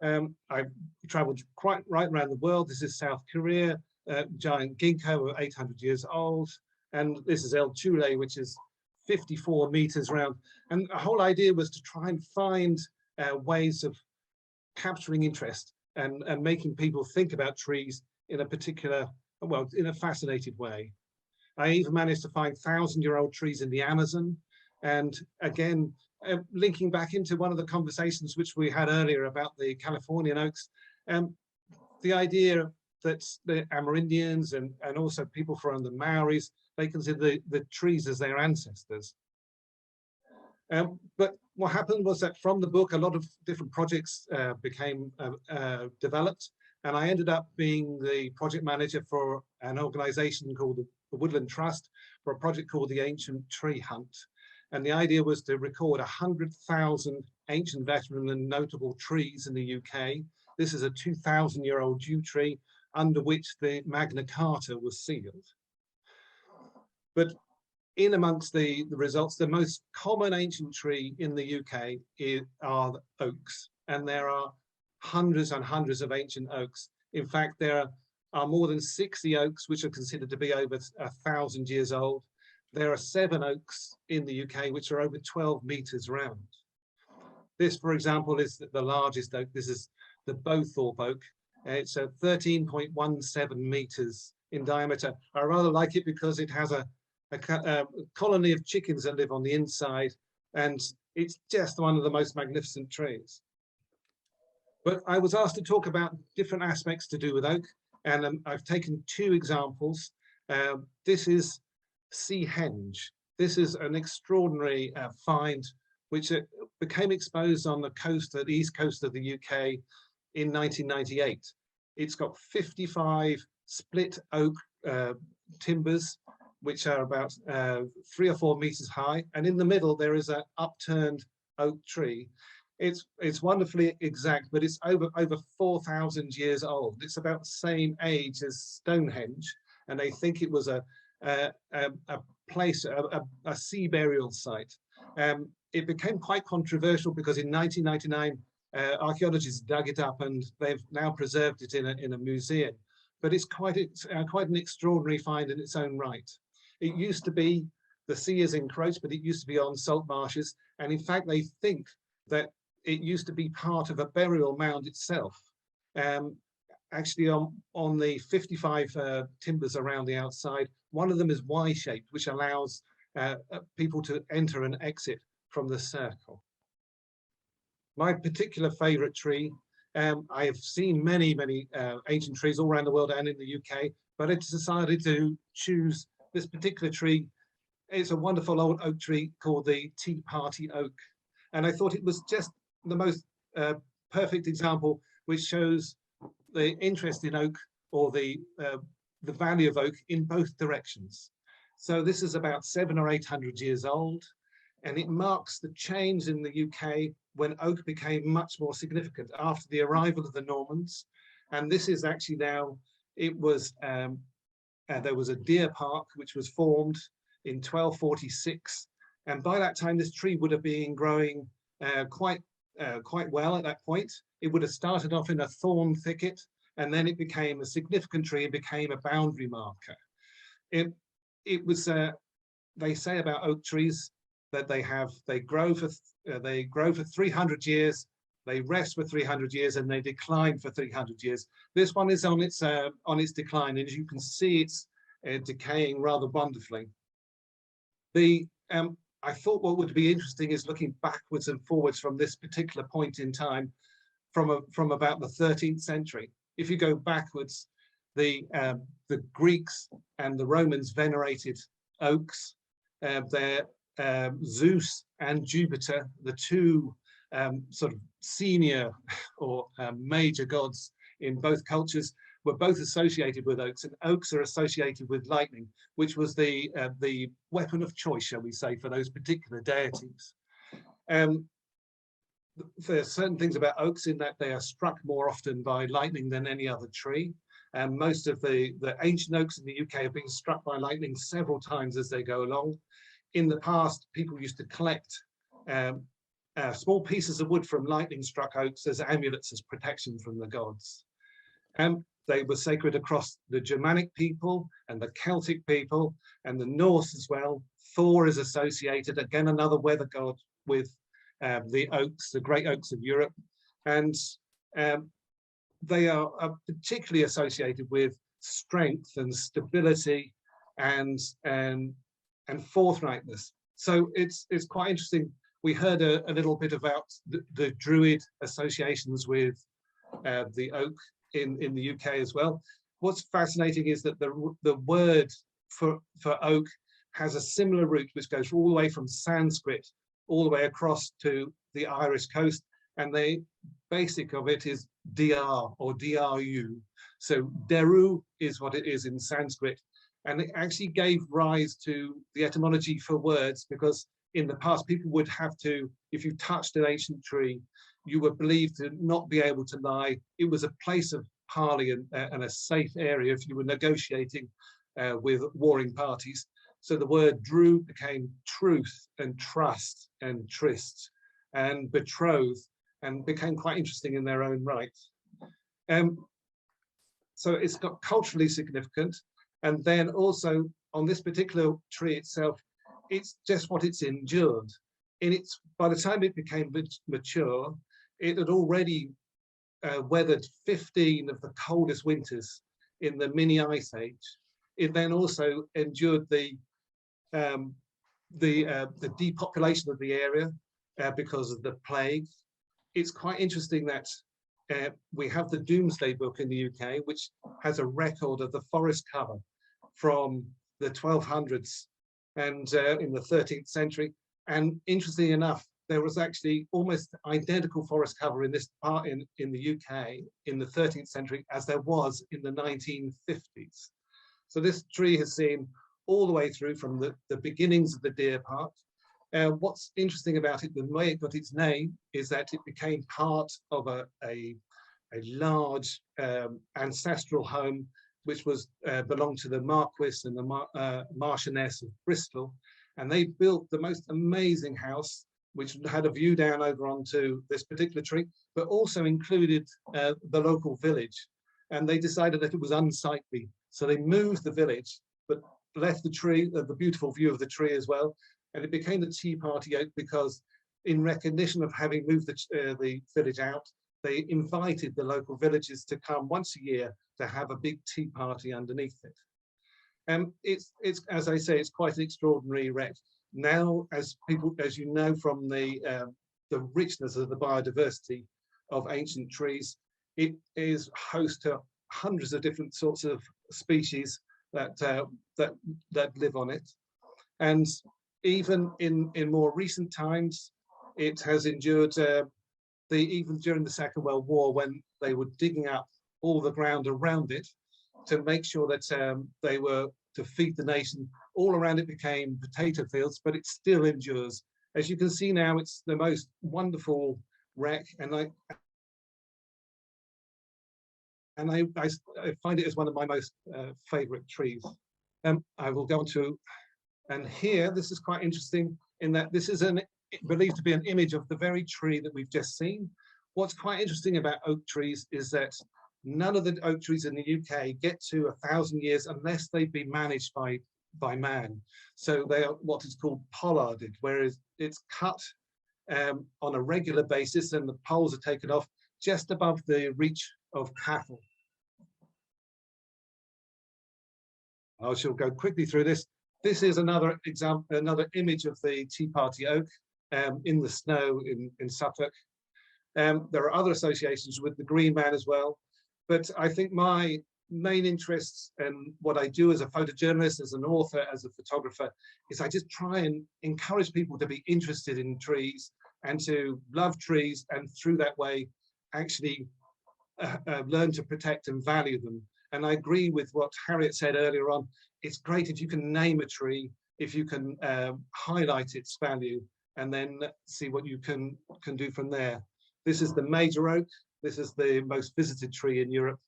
I've traveled quite right around the world. This is South Korea, giant ginkgo, 800 years old. And this is El Chule, which is 54 meters round. And the whole idea was to try and find ways of capturing interest and making people think about trees in a particular, well, in a fascinated way. I even managed to find 1,000-year-old trees in the Amazon. And again, linking back into one of the conversations which we had earlier about the Californian oaks, the idea that the Amerindians and also people from the Maoris, they consider the trees as their ancestors. But what happened was that from the book, a lot of different projects became developed, and I ended up being the project manager for an organization called the Woodland Trust for a project called the Ancient Tree Hunt. And the idea was to record 100,000 ancient, veteran and notable trees in the UK. This is a 2,000-year-old yew tree under which the Magna Carta was sealed. But in amongst the results, the most common ancient tree in the UK are oaks, and there are hundreds and hundreds of ancient oaks. In fact, there are more than 60 oaks which are considered to be over 1,000 years old. There are 7 oaks in the UK which are over 12 meters round. This, for example, is the largest oak. This is the Bowthorpe oak. It's 13.17 meters in diameter. I rather like it because it has a colony of chickens that live on the inside, and it's just one of the most magnificent trees. But I was asked to talk about different aspects to do with oak, and I've taken 2 examples. This is sea henge. This is an extraordinary find which became exposed on the coast, the east coast of the UK in 1998. It's got 55 split oak timbers, which are about 3 or 4 meters high, and in the middle there is an upturned oak tree. It's wonderfully exact, but it's over 4,000 years old. It's about the same age as Stonehenge, and they think it was a place, a sea burial site. It became quite controversial because in 1999, archaeologists dug it up and they've now preserved it in a museum. But it's quite an extraordinary find in its own right. It used to be, the sea is encroached, but it used to be on salt marshes. And in fact, they think that it used to be part of a burial mound itself. Actually, on the 55 timbers around the outside, one of them is Y-shaped, which allows people to enter and exit from the circle. My particular favorite tree, I have seen many ancient trees all around the world and in the UK, but I decided to choose this particular tree. It's a wonderful old oak tree called the Tea Party Oak. And I thought it was just the most perfect example, which shows the interest in oak, or the value of oak in both directions. So this is about 700 or 800 years old, and it marks the change in the UK when oak became much more significant after the arrival of the Normans. And this is actually now, it was, there was a deer park which was formed in 1246. And by that time, this tree would have been growing quite well at that point. It would have started off in a thorn thicket, and then it became a significant tree and became a boundary marker. It was, they say about oak trees that they grow for 300 years, they rest for 300 years, and they decline for 300 years. This one is on its decline, and as you can see, it's decaying rather wonderfully. I thought what would be interesting is looking backwards and forwards from this particular point in time, from about the 13th century. If you go backwards, the Greeks and the Romans venerated oaks. They're Zeus and Jupiter, the 2 sort of senior or major gods in both cultures, were both associated with oaks, and oaks are associated with lightning, which was the weapon of choice, shall we say, for those particular deities. there's certain things about oaks in that they are struck more often by lightning than any other tree. And most of the ancient oaks in the UK have been struck by lightning several times as they go along. In the past, people used to collect small pieces of wood from lightning struck oaks as amulets, as protection from the gods. They were sacred across the Germanic people and the Celtic people and the Norse as well. Thor is associated, again, another weather god, with the oaks, the great oaks of Europe. And they are particularly associated with strength and stability and forthrightness. So it's quite interesting. We heard a little bit about the druid associations with the oak in the UK as well. What's fascinating is that the word for oak has a similar root which goes all the way from Sanskrit all the way across to the Irish coast, and the basic of it is dr or dru. So deru is what it is in Sanskrit, and it actually gave rise to the etymology for words, because in the past people would have to, if you touched an ancient tree, you were believed to not be able to lie. It was a place of parley and a safe area if you were negotiating with warring parties. So the word dru became truth and trust and tryst and betrothed, and became quite interesting in their own right. So it's got culturally significant. And then also on this particular tree itself, it's just what it's endured. By the time it became mature, it had already weathered 15 of the coldest winters in the mini ice age. It then also endured the depopulation of the area because of the plague. It's quite interesting that we have the Domesday Book in the UK, which has a record of the forest cover from the 1200s and in the 13th century. And interestingly enough, there was actually almost identical forest cover in this part in the UK in the 13th century as there was in the 1950s. So this tree has seen all the way through from the beginnings of the deer park. What's interesting about it, the way it got its name, is that it became part of a large ancestral home which was belonged to the Marquis and the Marchioness of Bristol. And they built the most amazing house, which had a view down over onto this particular tree, but also included the local village. And they decided that it was unsightly. So they moved the village, but left the tree, the beautiful view of the tree as well. And it became the Tea Party Oak because, in recognition of having moved the village out, they invited the local villagers to come once a year to have a big tea party underneath it. It's as I say, it's quite an extraordinary wreck. Now, as you know from the richness of the biodiversity of ancient trees, it is host to hundreds of different sorts of species that live on it. And even in more recent times, it has endured even during the Second World War, when they were digging up all the ground around it to make sure that they were to feed the nation. All around it became potato fields, but it still endures. As you can see now, it's the most wonderful wreck, and I find it as one of my most favorite trees. I will go on to, and here, this is quite interesting in that this is believed to be an image of the very tree that we've just seen. What's quite interesting about oak trees is that none of the oak trees in the UK get to 1,000 years unless they've been managed by man. So they are what is called pollarded, whereas it's cut on a regular basis and the poles are taken off just above the reach of cattle. I shall go quickly through this. This is another example, another image of the Tea Party Oak in the snow in Suffolk. There are other associations with the Green Man as well. But I think my main interests and what I do as a photojournalist, as an author, as a photographer, is I just try and encourage people to be interested in trees and to love trees, and through that way actually learn to protect and value them. And I agree with what Harriet said earlier on. It's great if you can name a tree, if you can highlight its value, and then see what you can do from there. This is the major oak. This is the most visited tree in Europe.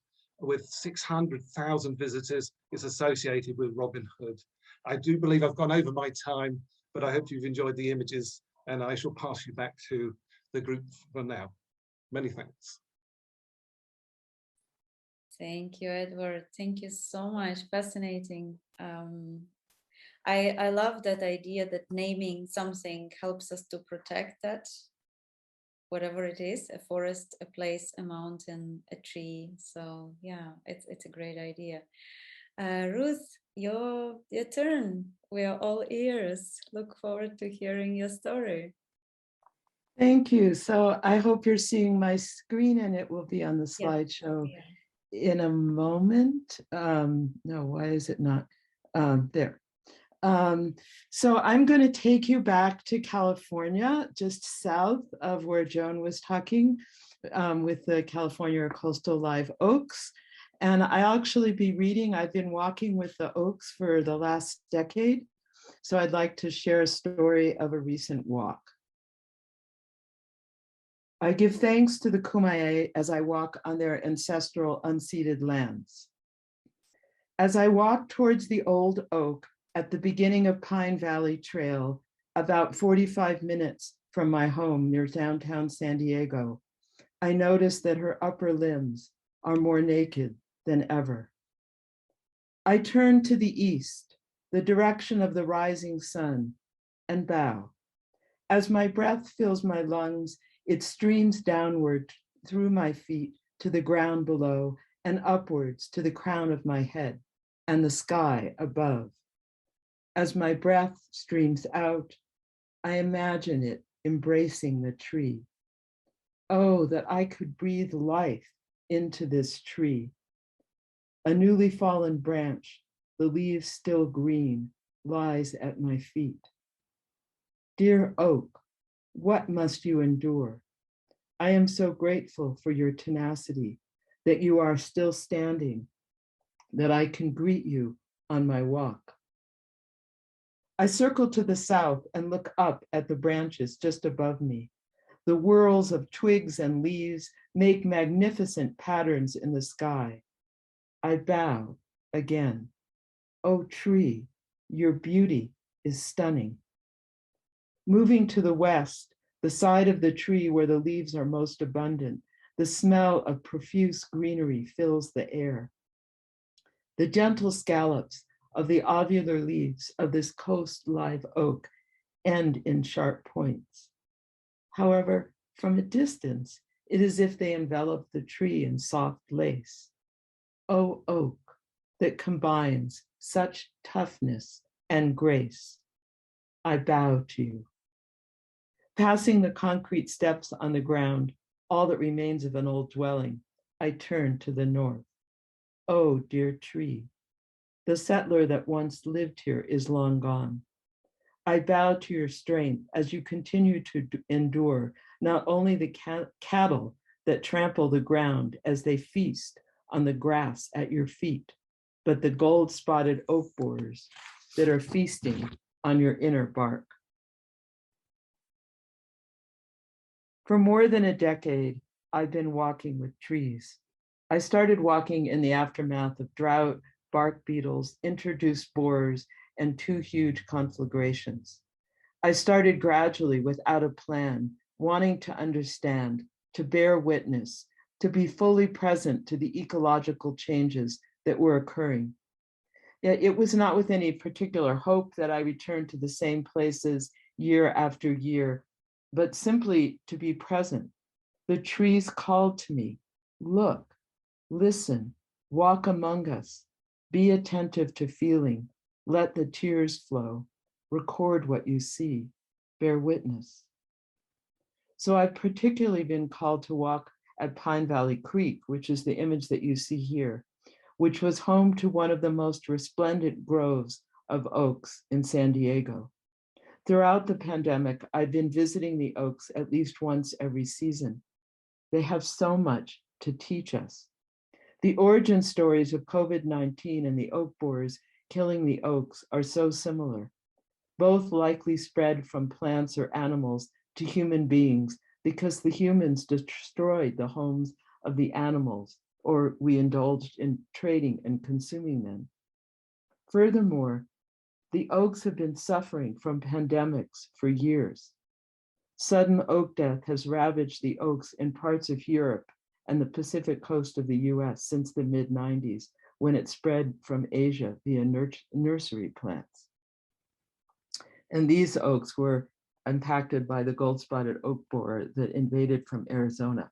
With 600,000 visitors, it's associated with Robin Hood. I do believe I've gone over my time, but I hope you've enjoyed the images, and I shall pass you back to the group for now. Many thanks. Thank you, Edward. Thank you so much. Fascinating. I love that idea that naming something helps us to protect that, whatever it is, a forest, a place, a mountain, a tree. So yeah, it's a great idea. Ruth, your turn. We are all ears. Look forward to hearing your story. Thank you. So I hope you're seeing my screen and it will be on the slideshow in a moment. No, why is it not? There. So I'm going to take you back to California, just south of where Joan was talking with the California coastal live oaks. And I'll actually be reading, I've been walking with the oaks for the last decade. So I'd like to share a story of a recent walk. I give thanks to the Kumeyaay as I walk on their ancestral unceded lands. As I walk towards the old oak at the beginning of Pine Valley Trail, about 45 minutes from my home near downtown San Diego, I notice that her upper limbs are more naked than ever. I turn to the east, the direction of the rising sun, and bow. As my breath fills my lungs, it streams downward through my feet to the ground below and upwards to the crown of my head and the sky above. As my breath streams out, I imagine it embracing the tree. Oh, that I could breathe life into this tree. A newly fallen branch, the leaves still green, lies at my feet. Dear oak, what must you endure? I am so grateful for your tenacity, that you are still standing, that I can greet you on my walk. I circle to the south and look up at the branches just above me. The whirls of twigs and leaves make magnificent patterns in the sky. I bow again. Oh, tree, your beauty is stunning. Moving to the west, the side of the tree where the leaves are most abundant, the smell of profuse greenery fills the air. The gentle scallops of the ovular leaves of this coast live oak end in sharp points. However, from a distance, it is as if they envelop the tree in soft lace. O oak that combines such toughness and grace, I bow to you. Passing the concrete steps on the ground, all that remains of an old dwelling, I turn to the north. Oh, dear tree, the settler that once lived here is long gone. I bow to your strength as you continue to endure not only the cattle that trample the ground as they feast on the grass at your feet, but the gold-spotted oak borers that are feasting on your inner bark. For more than a decade, I've been walking with trees. I started walking in the aftermath of drought, bark beetles, introduced borers, and 2 huge conflagrations. I started gradually without a plan, wanting to understand, to bear witness, to be fully present to the ecological changes that were occurring. Yet it was not with any particular hope that I returned to the same places year after year, but simply to be present. The trees called to me, look, listen, walk among us, be attentive to feeling, let the tears flow, record what you see, bear witness. So I've particularly been called to walk at Pine Valley Creek, which is the image that you see here, which was home to one of the most resplendent groves of oaks in San Diego. Throughout the pandemic, I've been visiting the oaks at least once every season. They have so much to teach us. The origin stories of COVID-19 and the oak borers killing the oaks are so similar. Both likely spread from plants or animals to human beings because the humans destroyed the homes of the animals, or we indulged in trading and consuming them. Furthermore, the oaks have been suffering from pandemics for years. Sudden oak death has ravaged the oaks in parts of Europe and the Pacific coast of the US since the mid-90s, when it spread from Asia via nursery plants. And these oaks were impacted by the gold-spotted oak borer that invaded from Arizona.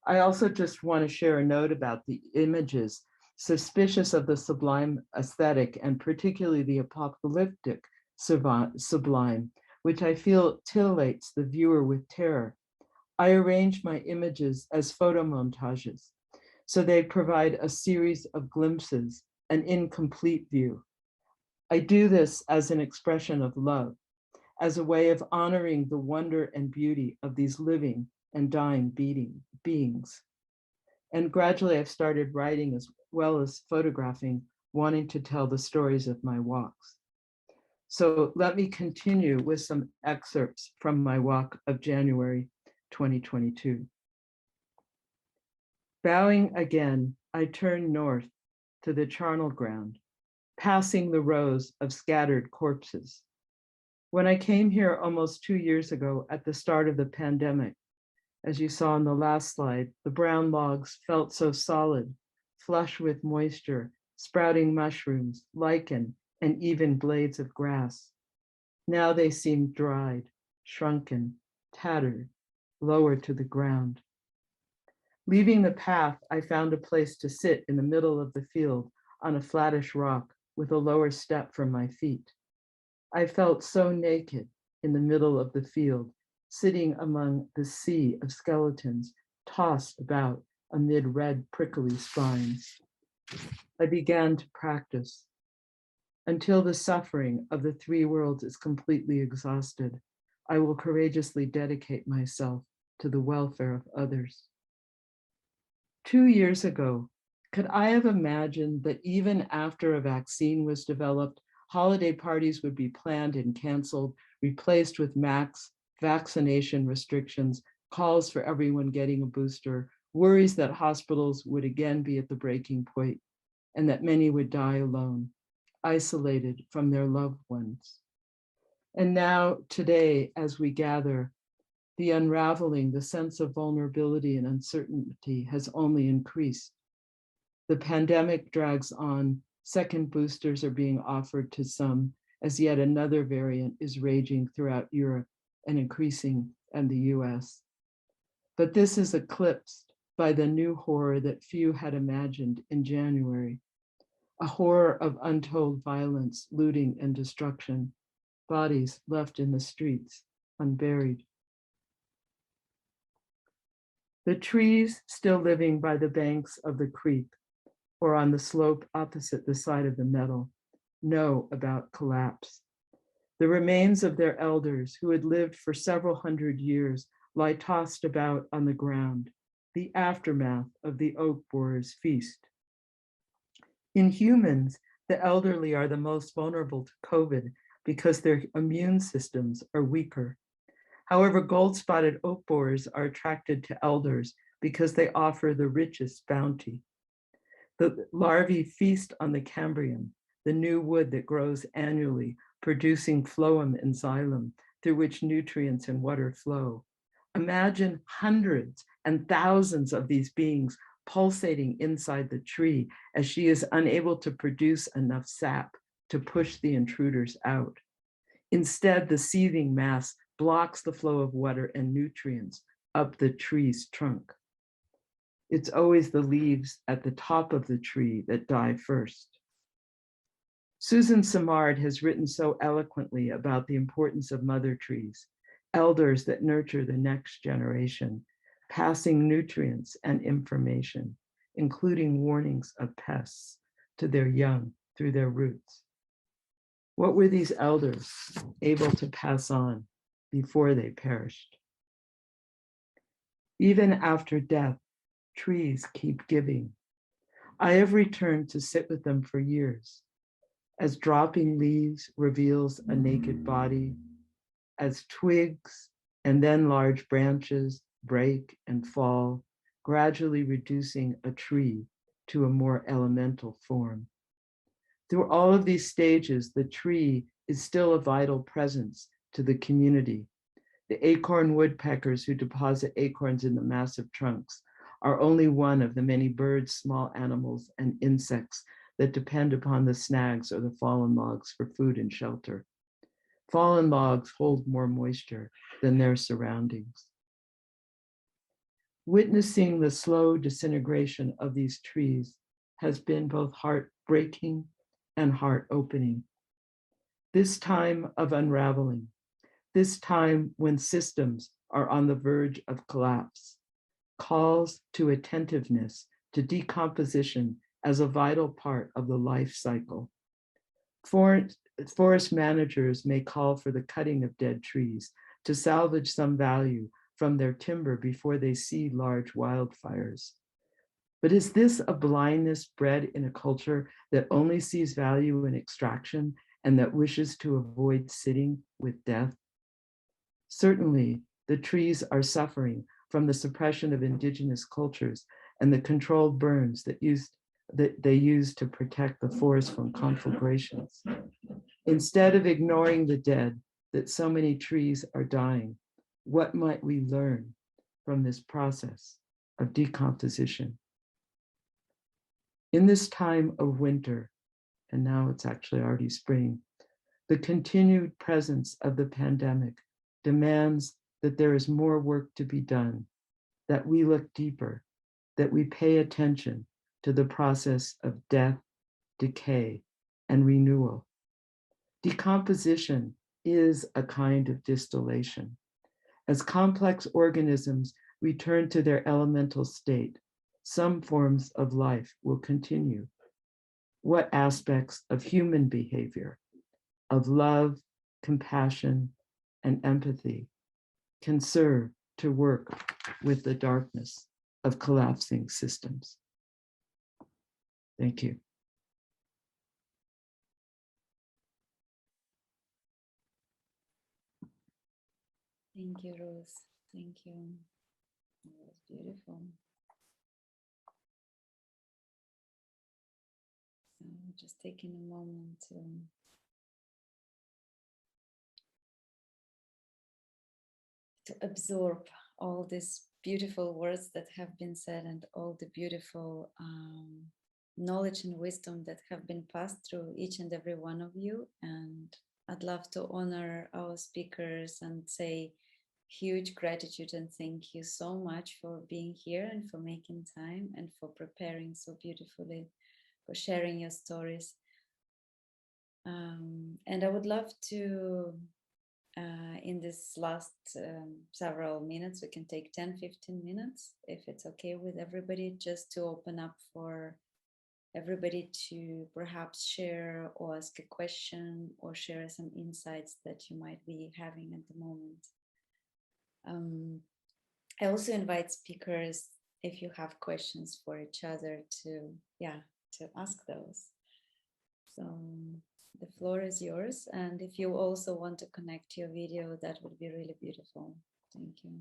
I also just want to share a note about the images suspicious of the sublime aesthetic, and particularly the apocalyptic sublime, which I feel titillates the viewer with terror. I arrange my images as photo montages, so they provide a series of glimpses, an incomplete view. I do this as an expression of love, as a way of honoring the wonder and beauty of these living and dying beings. And gradually I've started writing as well as photographing, wanting to tell the stories of my walks. So let me continue with some excerpts from my walk of January 2022. Bowing again, I turn north to the charnel ground, passing the rows of scattered corpses. When I came here almost 2 years ago at the start of the pandemic, as you saw in the last slide, the brown logs felt so solid, flush with moisture, sprouting mushrooms, lichen, and even blades of grass. Now they seem dried, shrunken, tattered, lower to the ground. Leaving the path, I found a place to sit in the middle of the field on a flattish rock with a lower step for my feet. I felt so naked in the middle of the field, sitting among the sea of skeletons tossed about amid red prickly spines. I began to practice. Until the suffering of the three worlds is completely exhausted, I will courageously dedicate myself to the welfare of others. 2 years ago, could I have imagined that even after a vaccine was developed, holiday parties would be planned and canceled, replaced with max vaccination restrictions, calls for everyone getting a booster, worries that hospitals would again be at the breaking point, and that many would die alone, isolated from their loved ones. And now, today, as we gather, the unraveling, the sense of vulnerability and uncertainty has only increased. The pandemic drags on, second boosters are being offered to some, as yet another variant is raging throughout Europe and increasing in the US. But this is eclipsed by the new horror that few had imagined in January, a horror of untold violence, looting, and destruction, bodies left in the streets, unburied. The trees still living by the banks of the creek or on the slope opposite the side of the meadow know about collapse. The remains of their elders who had lived for several hundred years lie tossed about on the ground, the aftermath of the oak borer's feast. In humans, the elderly are the most vulnerable to COVID because their immune systems are weaker. However, gold-spotted oak borers are attracted to elders because they offer the richest bounty. The larvae feast on the cambrium, the new wood that grows annually, producing phloem and xylem, through which nutrients and water flow. Imagine hundreds and thousands of these beings pulsating inside the tree as she is unable to produce enough sap to push the intruders out. Instead, the seething mass blocks the flow of water and nutrients up the tree's trunk. It's always the leaves at the top of the tree that die first. Susan Simard has written so eloquently about the importance of mother trees, elders that nurture the next generation, passing nutrients and information, including warnings of pests, to their young through their roots. What were these elders able to pass on before they perished? Even after death, trees keep giving. I have returned to sit with them for years, as dropping leaves reveals a naked body, as twigs and then large branches break and fall, gradually reducing a tree to a more elemental form. Through all of these stages, the tree is still a vital presence to the community. The acorn woodpeckers who deposit acorns in the massive trunks are only one of the many birds, small animals, and insects that depend upon the snags or the fallen logs for food and shelter. Fallen logs hold more moisture than their surroundings. Witnessing the slow disintegration of these trees has been both heartbreaking and heart-opening. This time of unraveling, this time when systems are on the verge of collapse, calls to attentiveness to decomposition as a vital part of the life cycle. Forest managers may call for the cutting of dead trees to salvage some value from their timber before they see large wildfires. But is this a blindness bred in a culture that only sees value in extraction and that wishes to avoid sitting with death? Certainly, the trees are suffering from the suppression of indigenous cultures and the controlled burns that they use to protect the forest from conflagrations. Instead of ignoring the dead, that so many trees are dying, what might we learn from this process of decomposition? In this time of winter, and now it's actually already spring, the continued presence of the pandemic demands that there is more work to be done, that we look deeper, that we pay attention to the process of death, decay, and renewal. Decomposition is a kind of distillation. As complex organisms return to their elemental state, some forms of life will continue. What aspects of human behavior, of love, compassion, and empathy can serve to work with the darkness of collapsing systems? Thank you. Thank you, Ruth. Thank you. That was beautiful. So just taking a moment to absorb all these beautiful words that have been said and all the beautiful knowledge and wisdom that have been passed through each and every one of you. And I'd love to honor our speakers and say huge gratitude and thank you so much for being here and for making time and for preparing so beautifully, for sharing your stories. And I would love to, in this last several minutes, we can take 10-15 minutes, if it's okay with everybody, just to open up for everybody to perhaps share or ask a question or share some insights that you might be having at the moment. I also invite speakers, if you have questions for each other, to ask those. So the floor is yours. And if you also want to connect your video, that would be really beautiful. Thank you.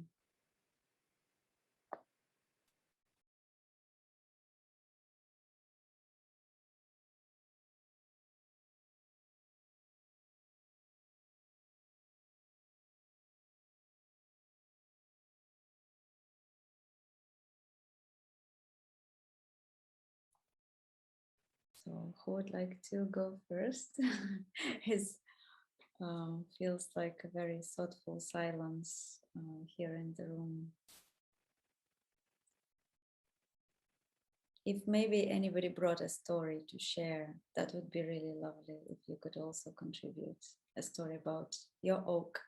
So who would like to go first? His feels like a very thoughtful silence here in the room. If maybe anybody brought a story to share, that would be really lovely if you could also contribute a story about your oak.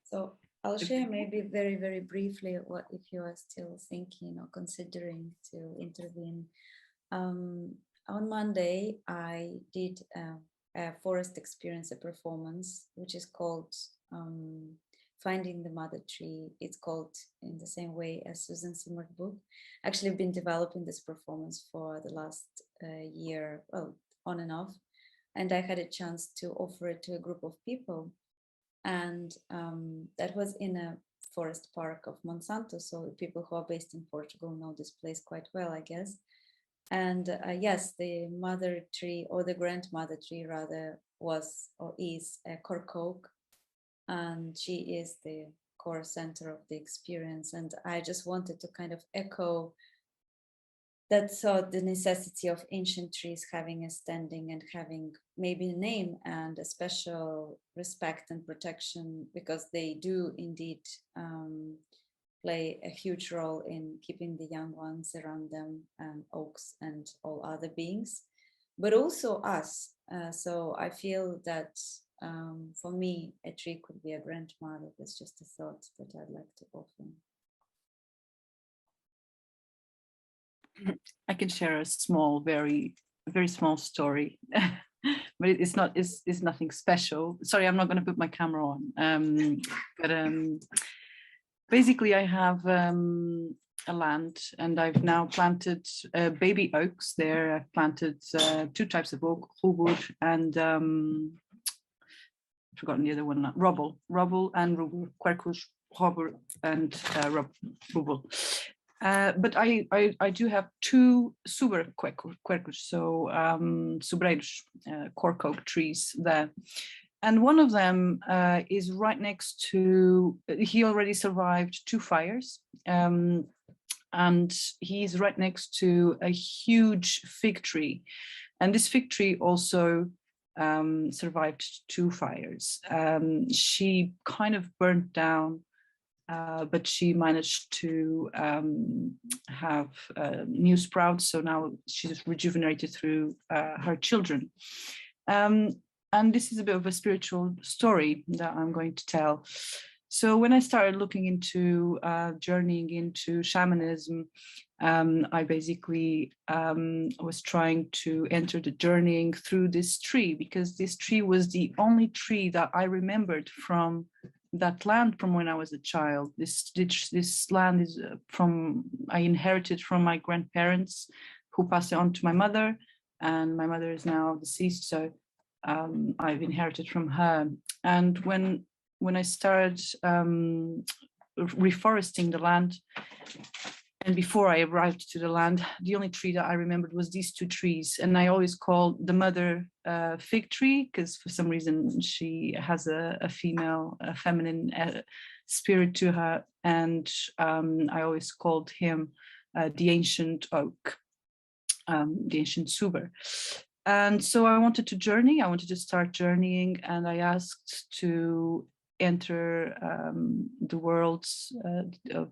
So I'll share maybe very, very briefly what if you are still thinking or considering to intervene. On Monday, I did a forest experience, a performance, which is called Finding the Mother Tree. It's called in the same way as Susan Simard's book. Actually, I've been developing this performance for the last year, well, on and off. And I had a chance to offer it to a group of people. And that was in a forest park of Monsanto. So people who are based in Portugal know this place quite well, I guess. And yes, the mother tree, or the grandmother tree rather, was or is a cork oak. And she is the core center of the experience. And I just wanted to kind of echo that thought, the necessity of ancient trees having a standing and having maybe a name and a special respect and protection, because they do indeed play a huge role in keeping the young ones around them, and oaks and all other beings, but also us. So I feel that for me, a tree could be a grandmother. That's just a thought that I'd like to offer. I can share a small, very small story, but it's nothing special. Sorry, I'm not going to put my camera on. Basically, I have a land, and I've now planted baby oaks there. I've planted 2 types of oak, Robur and I've forgotten the other one now, rubble and Robur, Quercus, Robur and Robur. But I do have 2 super Quercus, so sobreiros, cork oak trees there. And one of them is right next to, he already survived 2 fires. And he's right next to a huge fig tree. And this fig tree also survived 2 fires. She kind of burnt down, but she managed to have new sprouts. So now she's rejuvenated through her children. And this is a bit of a spiritual story that I'm going to tell. So when I started looking into journeying into shamanism, I basically was trying to enter the journeying through this tree, because this tree was the only tree that I remembered from that land from when I was a child. This land is I inherited from my grandparents, who passed it on to my mother, and my mother is now deceased, so I've inherited from her. And when I started reforesting the land, and before I arrived to the land, the only tree that I remembered was these 2 trees. And I always called the mother fig tree, because for some reason she has a feminine spirit to her. And I always called him the ancient oak, the ancient suber. And so I wanted to journey. I wanted to start journeying, and I asked to enter the worlds of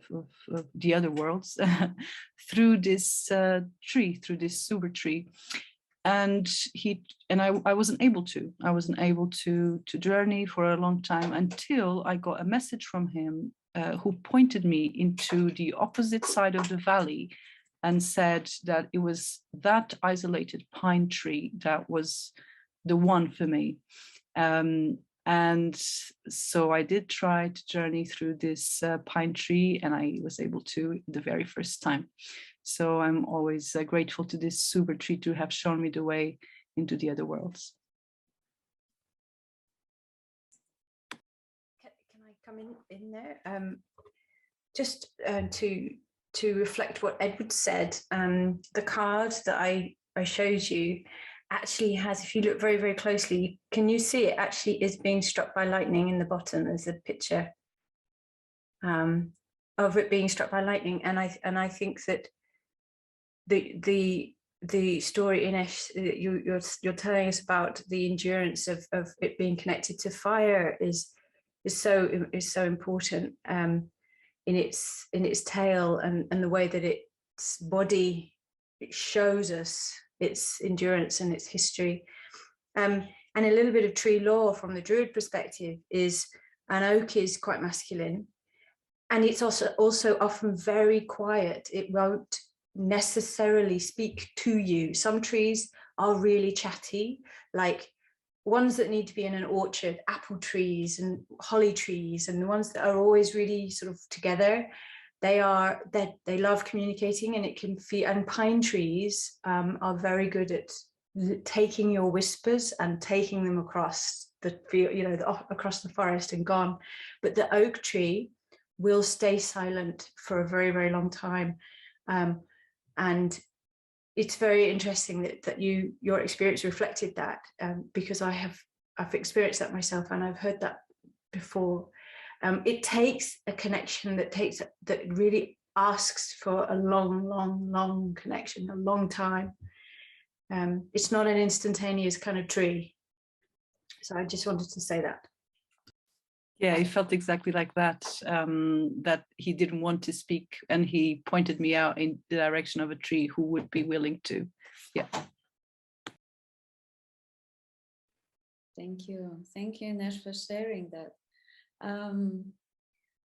the other worlds through this tree, through this suber tree. And I wasn't able to. I wasn't able to journey for a long time, until I got a message from him who pointed me into the opposite side of the valley, and said that it was that isolated pine tree that was the one for me. And so I did try to journey through this pine tree, and I was able to the very first time. So I'm always grateful to this super tree to have shown me the way into the other worlds. Can I come in there? Just to reflect what Edward said, the card that I showed you actually has, if you look very, very closely, can you see it actually is being struck by lightning in the bottom? There's a picture of it being struck by lightning. And I think that the story, Ines, you're telling us about the endurance of it being connected to fire is so important. In its tale and the way that its body shows us its endurance and its history. And a little bit of tree lore from the Druid perspective is an oak is quite masculine, and it's also often very quiet. It won't necessarily speak to you. Some trees are really chatty, like ones that need to be in an orchard, apple trees and holly trees, and the ones that are always really sort of together, they love communicating, and it can feel, and pine trees are very good at taking your whispers and taking them across the field, you know, across the forest and gone. But the oak tree will stay silent for a very, very long time. And it's very interesting that your experience reflected that, because I've experienced that myself, and I've heard that before. It takes a connection that really asks for a long connection, a long time. It's not an instantaneous kind of tree. So I just wanted to say that. Yeah, he felt exactly like that, that he didn't want to speak, and he pointed me out in the direction of a tree who would be willing to. Yeah. Thank you, Nesh, for sharing that.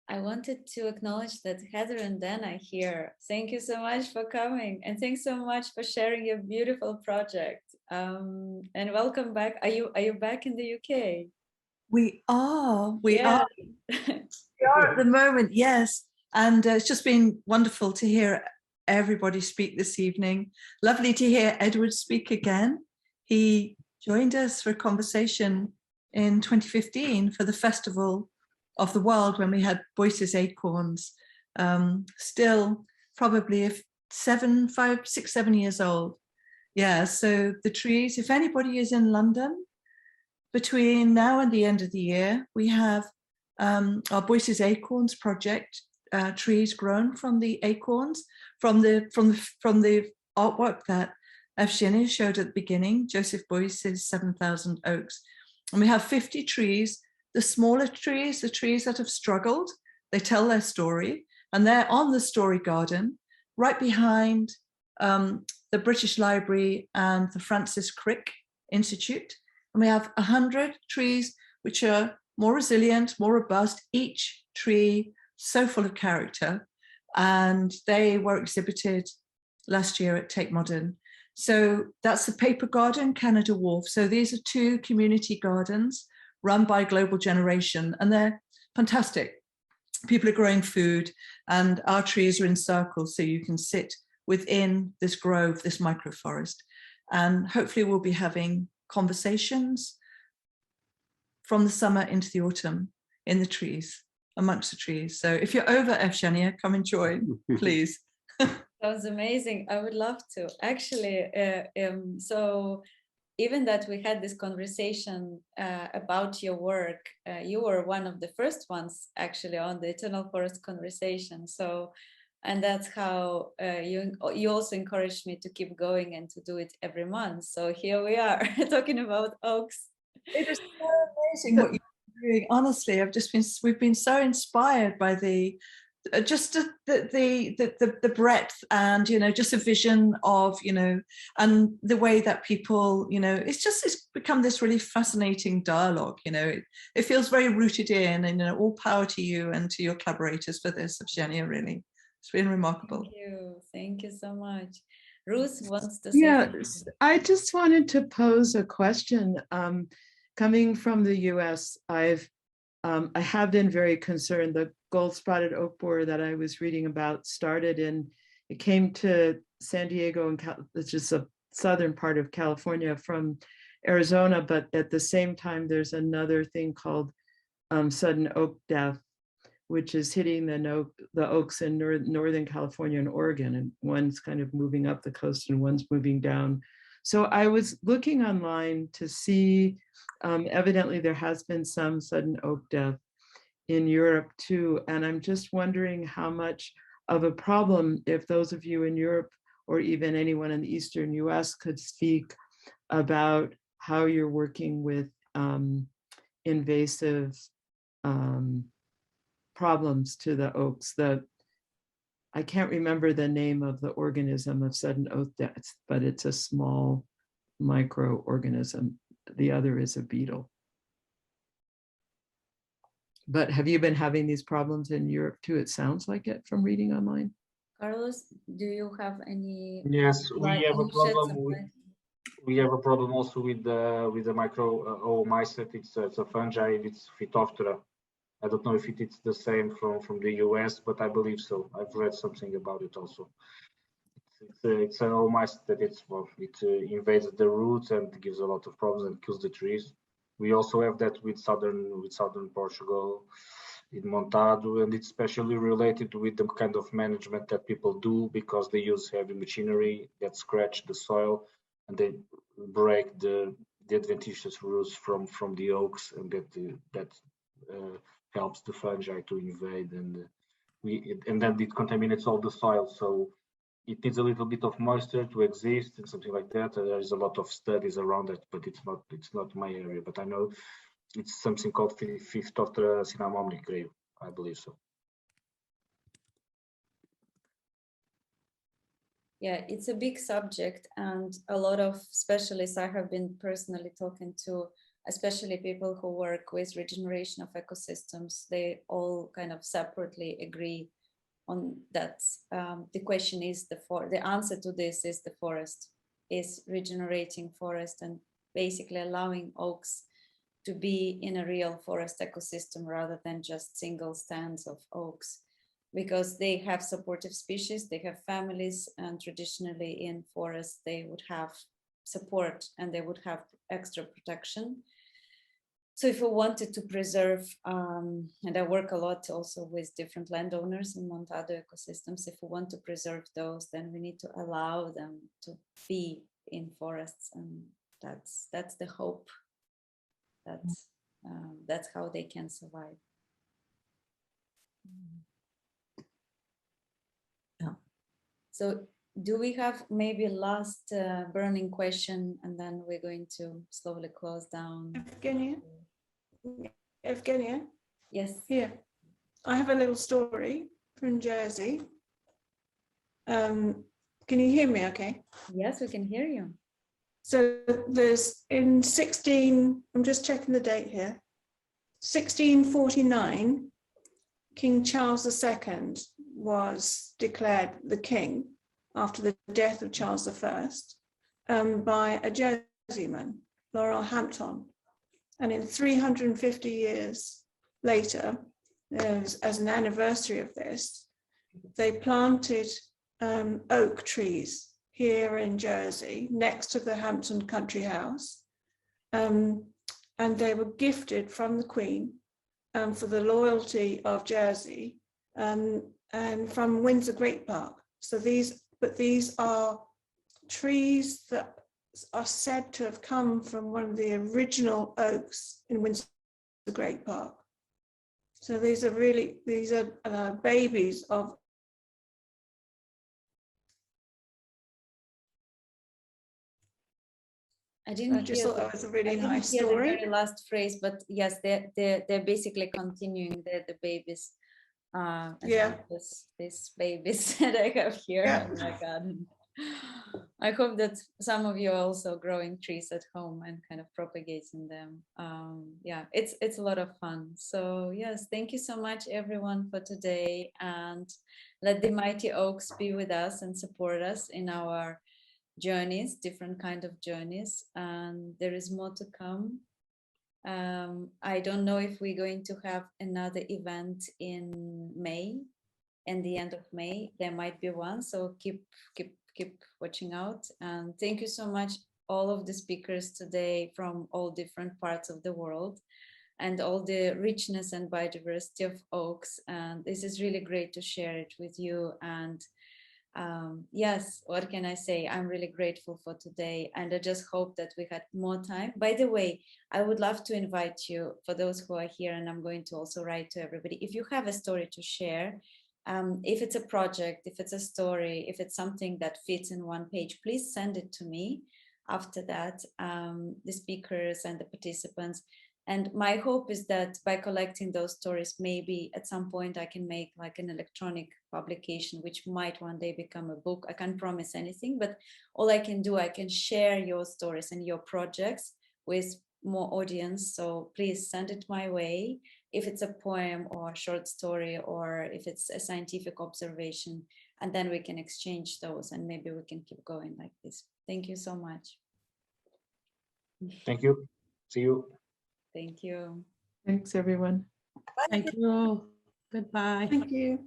I wanted to acknowledge that Heather and Dan are here. Thank you so much for coming, and thanks so much for sharing your beautiful project. And welcome back. Are you back in the UK? We are Yeah. we are at the moment, yes. And it's just been wonderful to hear everybody speak this evening. Lovely to hear Edward speak again. He joined us for a conversation in 2015 for the Festival of the World, when we had Boyce's Acorns, still probably 7 years old. Yeah, so the trees, if anybody is in London, between now and the end of the year, we have our Boyce's Acorns project, trees grown from the acorns, from the artwork that Evgenia showed at the beginning, Joseph Boyce's 7,000 Oaks. And we have 50 trees, the smaller trees, the trees that have struggled, they tell their story, and they're on the Story Garden, right behind the British Library and the Francis Crick Institute. And we have 100 trees which are more resilient, more robust, each tree so full of character. And they were exhibited last year at Tate Modern. So that's the Paper Garden, Canada Wharf. So these are 2 community gardens run by Global Generation, and they're fantastic. People are growing food, and our trees are in circles, so you can sit within this grove, this microforest. And hopefully we'll be having conversations from the summer into the autumn in the trees, amongst the trees. So if you're over, Evgenia, come and join, please. Sounds amazing. I would love to. Actually, so even that we had this conversation about your work, you were one of the first ones actually on the Eternal Forest conversation. So, and that's how you also encouraged me to keep going and to do it every month. So here we are talking about oaks. It is so amazing what you're doing. Honestly, we've been so inspired by the breadth, and just a vision of and the way that people it's become this really fascinating dialogue. It feels very rooted in, and all power to you and to your collaborators for this, Evgenia. Really, it's been remarkable. Thank you so much. Ruth wants to say something. I just wanted to pose a question. Coming from the US, I have been very concerned. The gold-spotted oak borer that I was reading about it came to San Diego, which is a southern part of California, from Arizona, but at the same time, there's another thing called sudden oak death, which is hitting the oaks in Northern California and Oregon, and one's kind of moving up the coast and one's moving down. So I was looking online to see, evidently there has been some sudden oak death in Europe too. And I'm just wondering how much of a problem, if those of you in Europe or even anyone in the Eastern US could speak about how you're working with invasive problems to the oaks. I can't remember the name of the organism of sudden oak death, but it's a small microorganism. The other is a beetle. But have you been having these problems in Europe too? It sounds like it from reading online. Carlos, do you have any? Yes, we have a problem We have a problem also with the micro oomycete. It's a fungi. It's Phytophthora. I don't know if it's the same from the US, but I believe so. I've read something about it also. It's an oomycete that it invades the roots and gives a lot of problems and kills the trees. We also have that with southern Portugal, in Montado, and it's especially related with the kind of management that people do because they use heavy machinery that scratch the soil and they break the adventitious roots from the oaks, and that helps the fungi to invade, and then it contaminates all the soil. So it needs a little bit of moisture to exist and something like that. There is a lot of studies around it, but it's not my area. But I know it's something called Phytophthora cinnamomni, I believe so. Yeah, it's a big subject, and a lot of specialists I have been personally talking to, especially people who work with regeneration of ecosystems, they all kind of separately agree on that. The question is the answer to this is the forest, is regenerating forest and basically allowing oaks to be in a real forest ecosystem rather than just single stands of oaks, because they have supportive species, they have families, and traditionally in forests they would have support and they would have extra protection. So if we wanted to preserve, and I work a lot also with different landowners in Montado ecosystems, if we want to preserve those, then we need to allow them to be in forests, and that's the hope. That's how they can survive. Yeah. So do we have maybe last burning question, and then we're going to slowly close down? Evgenia? Yes. Here. I have a little story from Jersey. Can you hear me okay? Yes, we can hear you. So there's I'm just checking the date here, 1649, King Charles II was declared the king after the death of Charles I by a Jerseyman, Laurel Hampton. And in 350 years later, as an anniversary of this, they planted oak trees here in Jersey next to the Hampton country house. And they were gifted from the Queen for the loyalty of Jersey and from Windsor Great Park. So these are trees that are said to have come from one of the original oaks in Windsor Great Park. So these are babies of. I just thought that was a really nice story. The very last phrase, but yes, they're basically continuing. They're the babies. Yeah. These babies that I have here in my garden. I hope that some of you are also growing trees at home and kind of propagating them. Yeah, it's a lot of fun. So yes, thank you so much everyone for today, and let the mighty oaks be with us and support us in our journeys, different kind of journeys, and there is more to come. I don't know if we're going to have another event in May, and the end of May there might be one, so keep watching out. And thank you so much all of the speakers today from all different parts of the world, and all the richness and biodiversity of oaks, and this is really great to share it with you. And yes, what can I say? I'm really grateful for today, and I just hope that we had more time. By the way, I would love to invite you, for those who are here, and I'm going to also write to everybody, if you have a story to share, if it's a project, if it's a story, if it's something that fits in one page, please send it to me. After that, the speakers and the participants. And my hope is that by collecting those stories, maybe at some point I can make like an electronic publication, which might one day become a book. I can't promise anything, but all I can do, I can share your stories and your projects with more audience. So please send it my way. If it's a poem or a short story, or if it's a scientific observation, and then we can exchange those, and maybe we can keep going like this. Thank you so much. Thank you. See you. Thank you. Thanks, everyone. Thank you all. Goodbye. Thank you.